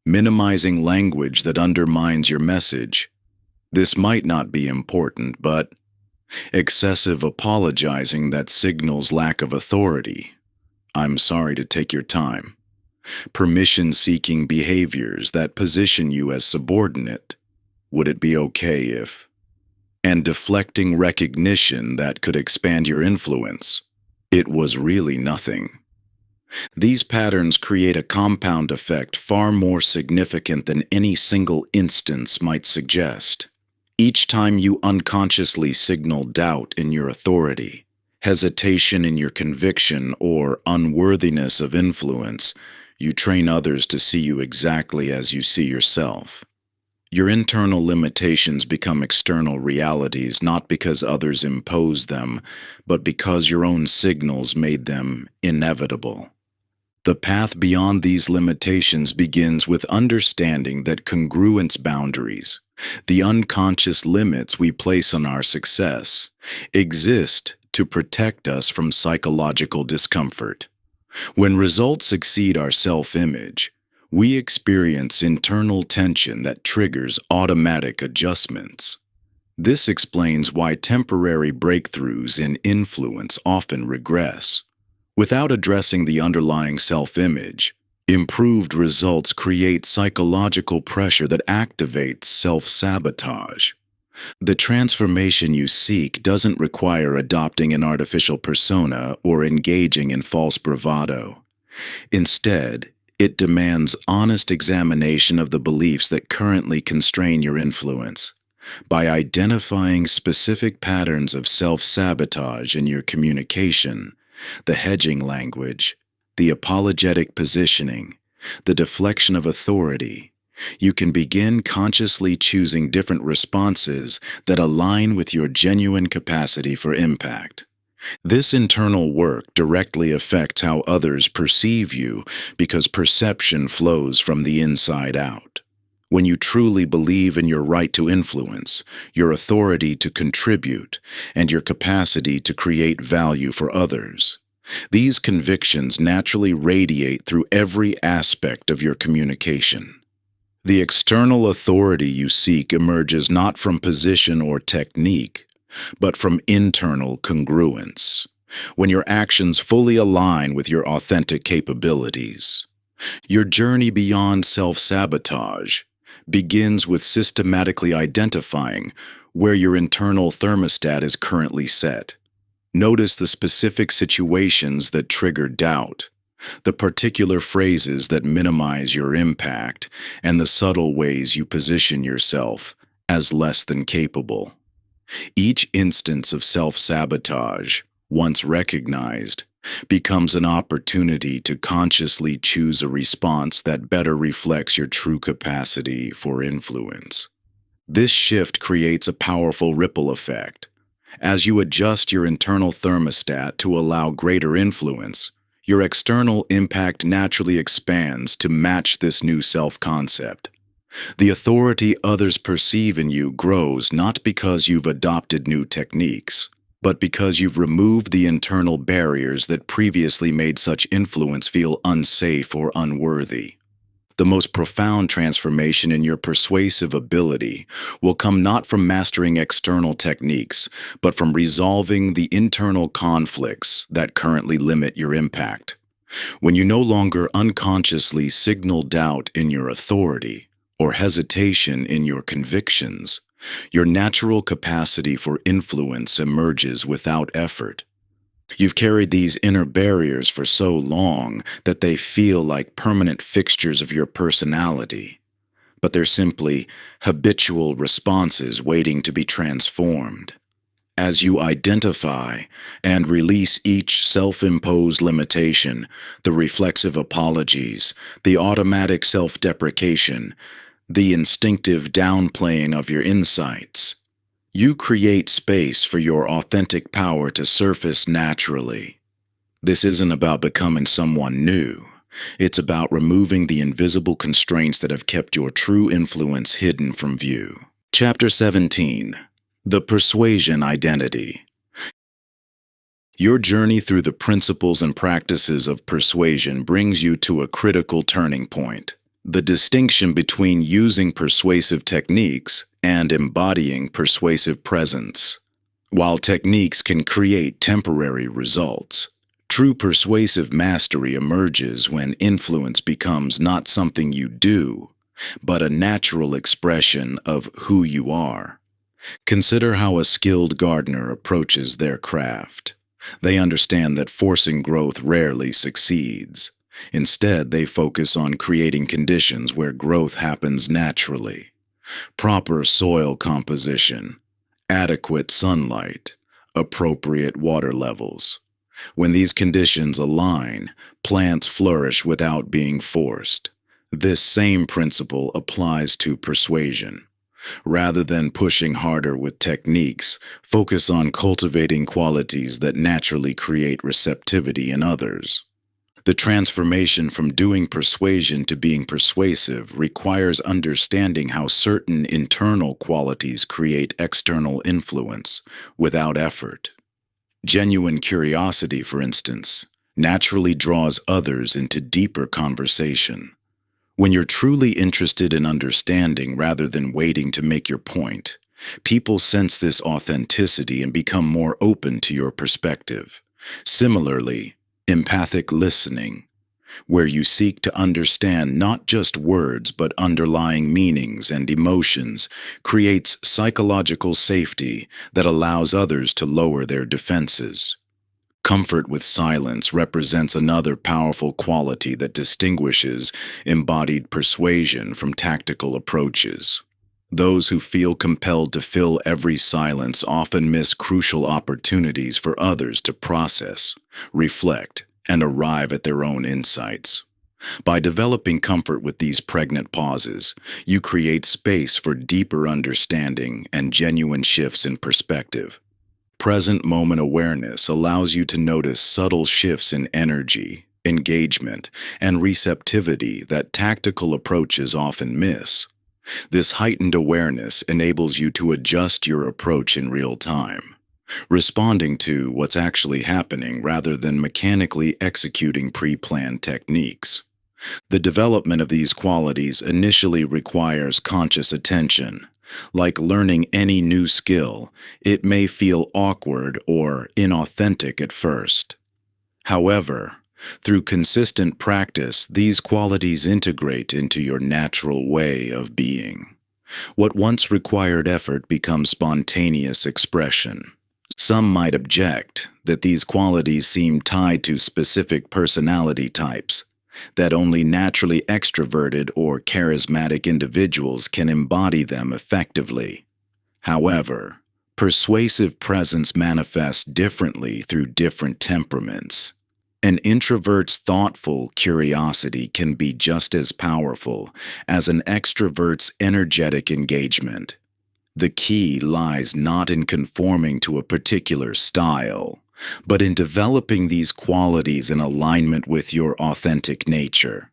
Minimizing language that undermines your message. This might not be important, but excessive apologizing that signals lack of authority. I'm sorry to take your time. Permission-seeking behaviors that position you as subordinate. Would it be okay if? And deflecting recognition that could expand your influence. It was really nothing. These patterns create a compound effect far more significant than any single instance might suggest. Each time you unconsciously signal doubt in your authority, hesitation in your conviction, or unworthiness of influence, you train others to see you exactly as you see yourself. Your internal limitations become external realities not because others impose them, but because your own signals made them inevitable. The path beyond these limitations begins with understanding that congruence boundaries, the unconscious limits we place on our success, exist to protect us from psychological discomfort. When results exceed our self-image, we experience internal tension that triggers automatic adjustments. This explains why temporary breakthroughs in influence often regress. Without addressing the underlying self-image, improved results create psychological pressure that activates self-sabotage. The transformation you seek doesn't require adopting an artificial persona or engaging in false bravado. Instead, it demands honest examination of the beliefs that currently constrain your influence. By identifying specific patterns of self-sabotage in your communication, the hedging language, the apologetic positioning, the deflection of authority, you can begin consciously choosing different responses that align with your genuine capacity for impact. This internal work directly affects how others perceive you because perception flows from the inside out. When you truly believe in your right to influence, your authority to contribute, and your capacity to create value for others, these convictions naturally radiate through every aspect of your communication. The external authority you seek emerges not from position or technique, but from internal congruence, when your actions fully align with your authentic capabilities. Your journey beyond self-sabotage begins with systematically identifying where your internal thermostat is currently set. Notice the specific situations that trigger doubt, the particular phrases that minimize your impact, and the subtle ways you position yourself as less than capable. Each instance of self-sabotage, once recognized, becomes an opportunity to consciously choose a response that better reflects your true capacity for influence. This shift creates a powerful ripple effect. As you adjust your internal thermostat to allow greater influence, Your external impact naturally expands to match this new self-concept. The authority others perceive in you grows not because you've adopted new techniques, but because you've removed the internal barriers that previously made such influence feel unsafe or unworthy. The most profound transformation in your persuasive ability will come not from mastering external techniques, but from resolving the internal conflicts that currently limit your impact. When you no longer unconsciously signal doubt in your authority or hesitation in your convictions, your natural capacity for influence emerges without effort. You've carried these inner barriers for so long that they feel like permanent fixtures of your personality, but they're simply habitual responses waiting to be transformed. As you identify and release each self-imposed limitation, the reflexive apologies, the automatic self-deprecation, the instinctive downplaying of your insights, you create space for your authentic power to surface naturally. This isn't about becoming someone new. It's about removing the invisible constraints that have kept your true influence hidden from view. Chapter 17. The Persuasion Identity. Your journey through the principles and practices of persuasion brings you to a critical turning point. The distinction between using persuasive techniques and embodying persuasive presence. While techniques can create temporary results, true persuasive mastery emerges when influence becomes not something you do, but a natural expression of who you are. Consider how a skilled gardener approaches their craft. They understand that forcing growth rarely succeeds. Instead, they focus on creating conditions where growth happens naturally. Proper soil composition, adequate sunlight, appropriate water levels. When these conditions align, plants flourish without being forced. This same principle applies to persuasion. Rather than pushing harder with techniques, focus on cultivating qualities that naturally create receptivity in others. The transformation from doing persuasion to being persuasive requires understanding how certain internal qualities create external influence without effort. Genuine curiosity, for instance, naturally draws others into deeper conversation. When you're truly interested in understanding rather than waiting to make your point, people sense this authenticity and become more open to your perspective. Similarly, empathic listening, where you seek to understand not just words but underlying meanings and emotions, creates psychological safety that allows others to lower their defenses. Comfort with silence represents another powerful quality that distinguishes embodied persuasion from tactical approaches. Those who feel compelled to fill every silence often miss crucial opportunities for others to process, reflect, and arrive at their own insights. By developing comfort with these pregnant pauses, you create space for deeper understanding and genuine shifts in perspective. Present moment awareness allows you to notice subtle shifts in energy, engagement, and receptivity that tactical approaches often miss. This heightened awareness enables you to adjust your approach in real time, responding to what's actually happening rather than mechanically executing pre-planned techniques. The development of these qualities initially requires conscious attention. Like learning any new skill, it may feel awkward or inauthentic at first. However, through consistent practice, these qualities integrate into your natural way of being. What once required effort becomes spontaneous expression. Some might object that these qualities seem tied to specific personality types, that only naturally extroverted or charismatic individuals can embody them effectively. However, persuasive presence manifests differently through different temperaments. An introvert's thoughtful curiosity can be just as powerful as an extrovert's energetic engagement. The key lies not in conforming to a particular style, but in developing these qualities in alignment with your authentic nature.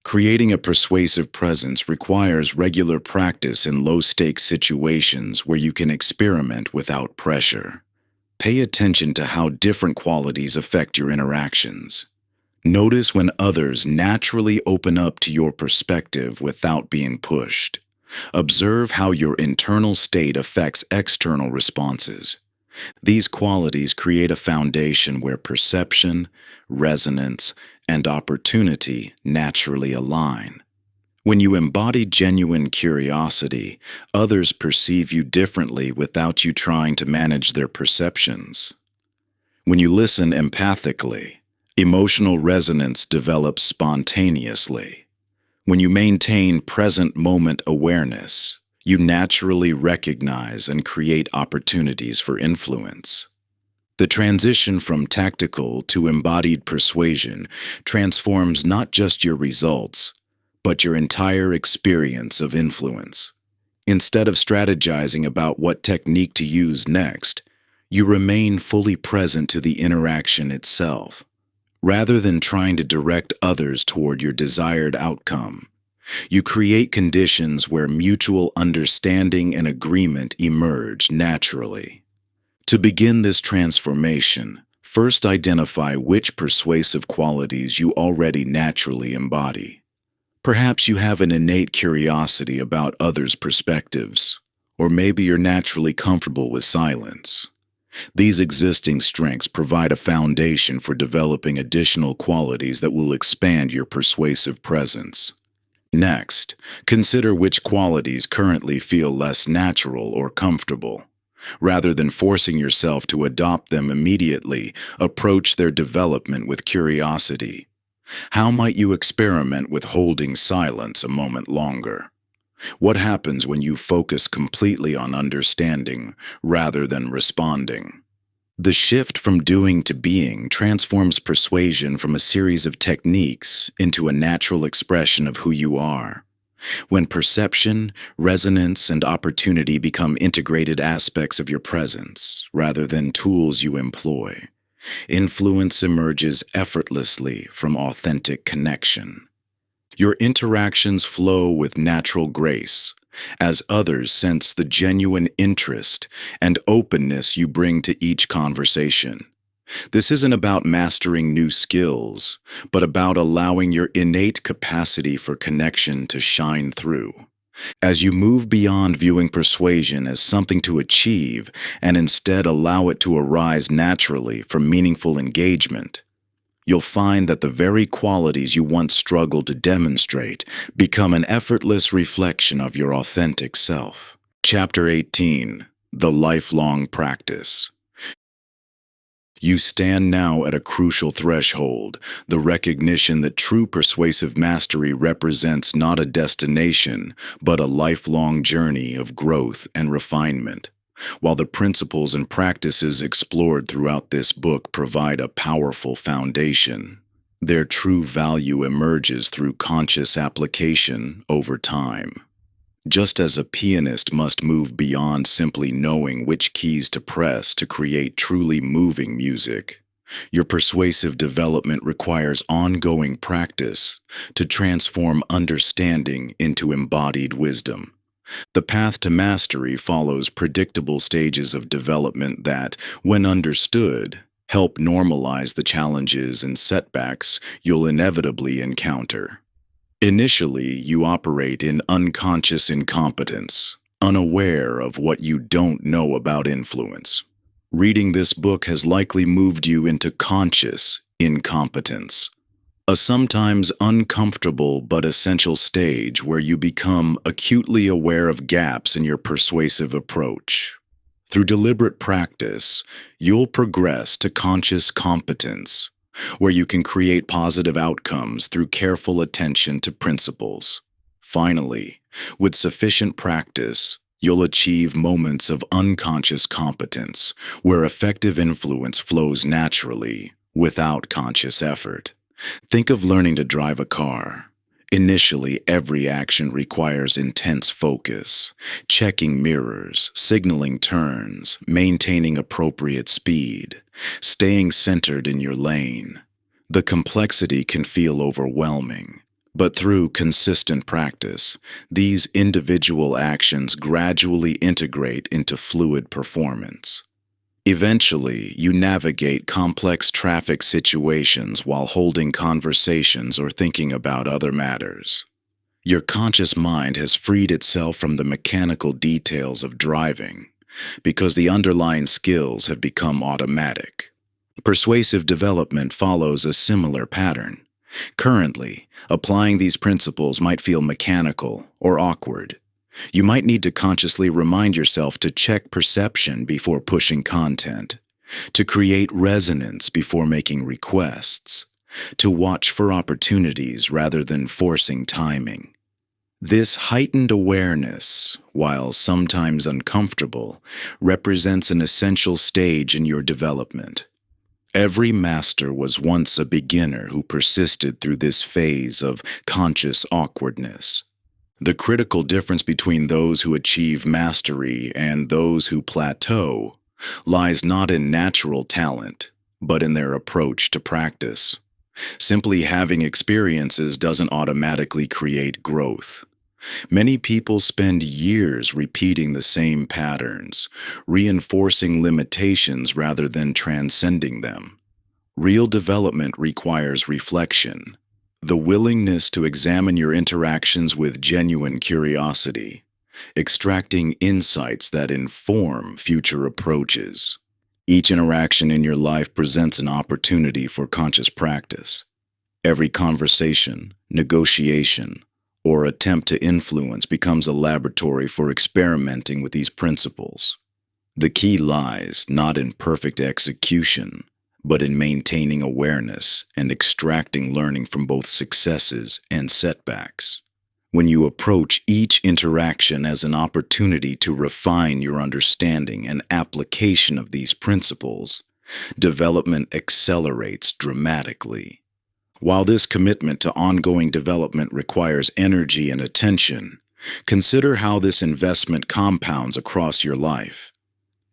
Creating a persuasive presence requires regular practice in low-stakes situations where you can experiment without pressure. Pay attention to how different qualities affect your interactions. Notice when others naturally open up to your perspective without being pushed. Observe how your internal state affects external responses. These qualities create a foundation where perception, resonance, and opportunity naturally align. When you embody genuine curiosity, others perceive you differently without you trying to manage their perceptions. When you listen empathically, emotional resonance develops spontaneously. When you maintain present moment awareness, you naturally recognize and create opportunities for influence. The transition from tactical to embodied persuasion transforms not just your results, but your entire experience of influence. Instead of strategizing about what technique to use next, you remain fully present to the interaction itself, rather than trying to direct others toward your desired outcome. You create conditions where mutual understanding and agreement emerge naturally. To begin this transformation, first identify which persuasive qualities you already naturally embody. Perhaps you have an innate curiosity about others' perspectives, or maybe you're naturally comfortable with silence. These existing strengths provide a foundation for developing additional qualities that will expand your persuasive presence. Next, consider which qualities currently feel less natural or comfortable. Rather than forcing yourself to adopt them immediately, approach their development with curiosity. How might you experiment with holding silence a moment longer? What happens when you focus completely on understanding rather than responding? The shift from doing to being transforms persuasion from a series of techniques into a natural expression of who you are. When perception, resonance, and opportunity become integrated aspects of your presence, rather than tools you employ, influence emerges effortlessly from authentic connection. Your interactions flow with natural grace, as others sense the genuine interest and openness you bring to each conversation. This isn't about mastering new skills, but about allowing your innate capacity for connection to shine through. As you move beyond viewing persuasion as something to achieve and instead allow it to arise naturally from meaningful engagement, you'll find that the very qualities you once struggled to demonstrate become an effortless reflection of your authentic self. Chapter 18: The Lifelong Practice. You stand now at a crucial threshold, the recognition that true persuasive mastery represents not a destination, but a lifelong journey of growth and refinement. While the principles and practices explored throughout this book provide a powerful foundation, their true value emerges through conscious application over time. Just as a pianist must move beyond simply knowing which keys to press to create truly moving music, your persuasive development requires ongoing practice to transform understanding into embodied wisdom. The path to mastery follows predictable stages of development that, when understood, help normalize the challenges and setbacks you'll inevitably encounter. Initially, you operate in unconscious incompetence, unaware of what you don't know about influence. Reading this book has likely moved you into conscious incompetence, a sometimes uncomfortable but essential stage where you become acutely aware of gaps in your persuasive approach. Through deliberate practice, you'll progress to conscious competence, where you can create positive outcomes through careful attention to principles. Finally, with sufficient practice, you'll achieve moments of unconscious competence, where effective influence flows naturally, without conscious effort. Think of learning to drive a car. Initially, every action requires intense focus, checking mirrors, signaling turns, maintaining appropriate speed, staying centered in your lane. The complexity can feel overwhelming, but through consistent practice, these individual actions gradually integrate into fluid performance. Eventually, you navigate complex traffic situations while holding conversations or thinking about other matters. Your conscious mind has freed itself from the mechanical details of driving because the underlying skills have become automatic. Persuasive development follows a similar pattern. Currently, applying these principles might feel mechanical or awkward. You might need to consciously remind yourself to check perception before pushing content, to create resonance before making requests, to watch for opportunities rather than forcing timing. This heightened awareness, while sometimes uncomfortable, represents an essential stage in your development. Every master was once a beginner who persisted through this phase of conscious awkwardness. The critical difference between those who achieve mastery and those who plateau lies not in natural talent, but in their approach to practice. Simply having experiences doesn't automatically create growth. Many people spend years repeating the same patterns, reinforcing limitations rather than transcending them. Real development requires reflection, the willingness to examine your interactions with genuine curiosity, extracting insights that inform future approaches. Each interaction in your life presents an opportunity for conscious practice. Every conversation, negotiation, or attempt to influence becomes a laboratory for experimenting with these principles. The key lies not in perfect execution, but in maintaining awareness and extracting learning from both successes and setbacks. When you approach each interaction as an opportunity to refine your understanding and application of these principles, development accelerates dramatically. While this commitment to ongoing development requires energy and attention, consider how this investment compounds across your life.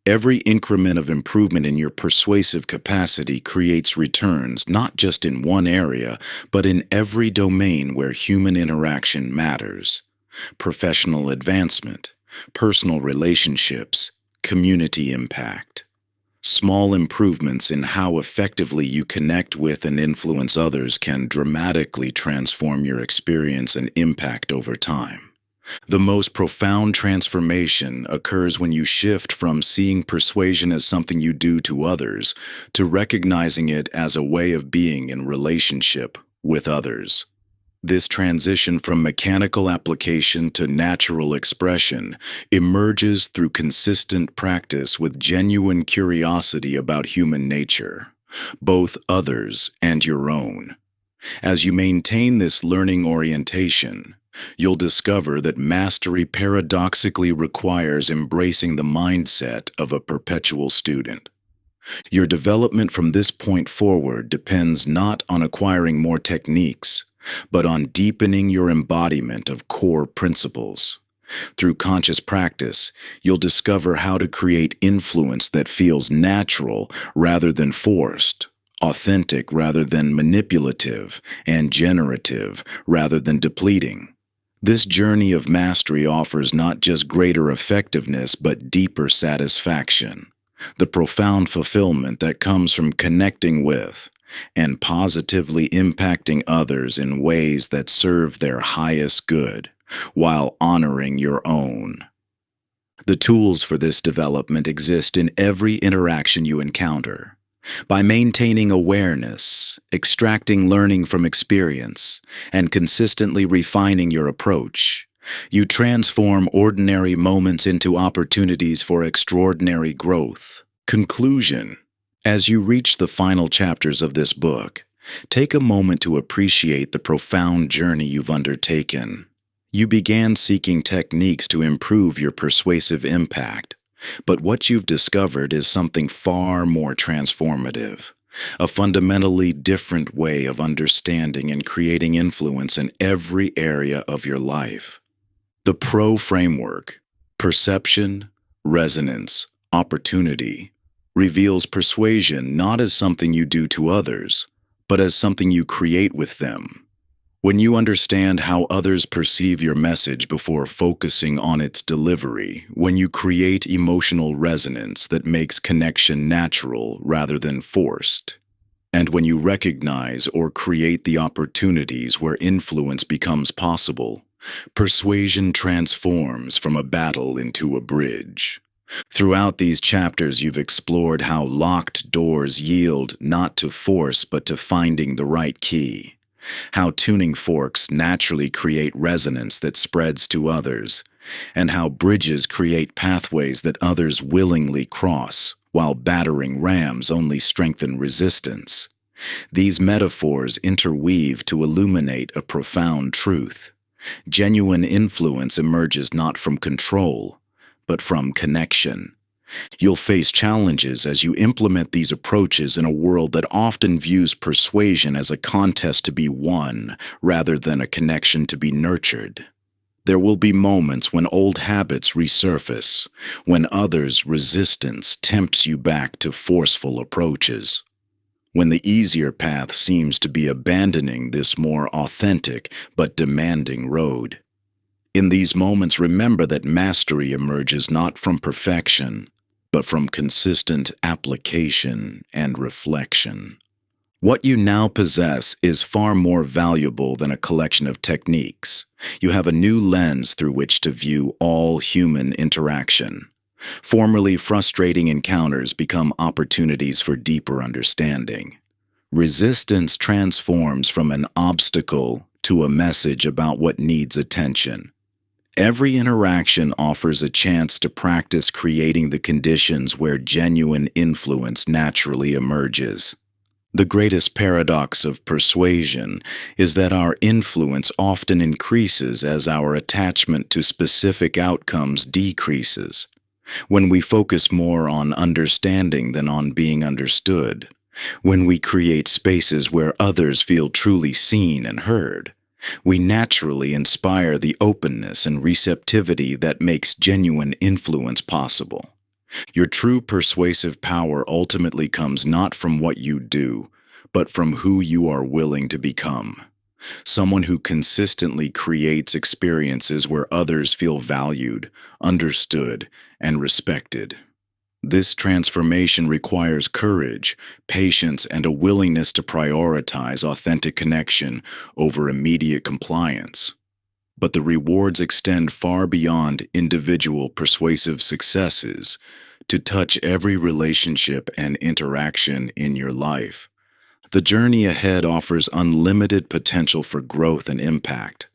Every increment of improvement in your persuasive capacity creates returns not just in one area, but in every domain where human interaction matters: professional advancement, personal relationships, community impact. Small improvements in how effectively you connect with and influence others can dramatically transform your experience and impact over time. The most profound transformation occurs when you shift from seeing persuasion as something you do to others to recognizing it as a way of being in relationship with others. This transition from mechanical application to natural expression emerges through consistent practice with genuine curiosity about human nature, both others and your own. As you maintain this learning orientation, you'll discover that mastery paradoxically requires embracing the mindset of a perpetual student. Your development from this point forward depends not on acquiring more techniques, but on deepening your embodiment of core principles. Through conscious practice, you'll discover how to create influence that feels natural rather than forced, authentic rather than manipulative, and generative rather than depleting. This journey of mastery offers not just greater effectiveness but deeper satisfaction, the profound fulfillment that comes from connecting with and positively impacting others in ways that serve their highest good, while honoring your own. The tools for this development exist in every interaction you encounter. By maintaining awareness, extracting learning from experience, and consistently refining your approach, you transform ordinary moments into opportunities for extraordinary growth. Conclusion. As you reach the final chapters of this book, take a moment to appreciate the profound journey you've undertaken. You began seeking techniques to improve your persuasive impact, but what you've discovered is something far more transformative: a fundamentally different way of understanding and creating influence in every area of your life. The PRO framework, perception, resonance, opportunity, reveals persuasion not as something you do to others, but as something you create with them. When you understand how others perceive your message before focusing on its delivery, when you create emotional resonance that makes connection natural rather than forced, and when you recognize or create the opportunities where influence becomes possible, persuasion transforms from a battle into a bridge. Throughout these chapters, you've explored how locked doors yield not to force but to finding the right key, how tuning forks naturally create resonance that spreads to others, and how bridges create pathways that others willingly cross, while battering rams only strengthen resistance. These metaphors interweave to illuminate a profound truth. Genuine influence emerges not from control, but from connection. You'll face challenges as you implement these approaches in a world that often views persuasion as a contest to be won rather than a connection to be nurtured. There will be moments when old habits resurface, when others' resistance tempts you back to forceful approaches, when the easier path seems to be abandoning this more authentic but demanding road. In these moments, remember that mastery emerges not from perfection, but from consistent application and reflection. What you now possess is far more valuable than a collection of techniques. You have a new lens through which to view all human interaction. Formerly frustrating encounters become opportunities for deeper understanding. Resistance transforms from an obstacle to a message about what needs attention. Every interaction offers a chance to practice creating the conditions where genuine influence naturally emerges. The greatest paradox of persuasion is that our influence often increases as our attachment to specific outcomes decreases. When we focus more on understanding than on being understood, when we create spaces where others feel truly seen and heard, we naturally inspire the openness and receptivity that makes genuine influence possible. Your true persuasive power ultimately comes not from what you do, but from who you are willing to become. Someone who consistently creates experiences where others feel valued, understood, and respected. This transformation requires courage, patience, and a willingness to prioritize authentic connection over immediate compliance. But the rewards extend far beyond individual persuasive successes to touch every relationship and interaction in your life. The journey ahead offers unlimited potential for growth and impact.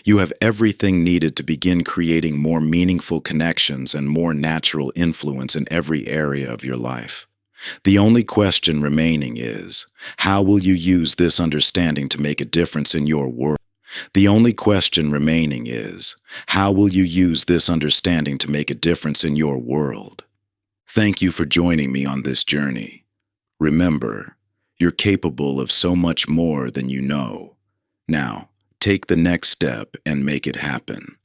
You have everything needed to begin creating more meaningful connections and more natural influence in every area of your life. The only question remaining is, how will you use this understanding to make a difference in your world? The only question remaining is, how will you use this understanding to make a difference in your world? Thank you for joining me on this journey. Remember, you're capable of so much more than you know. Now, take the next step and make it happen.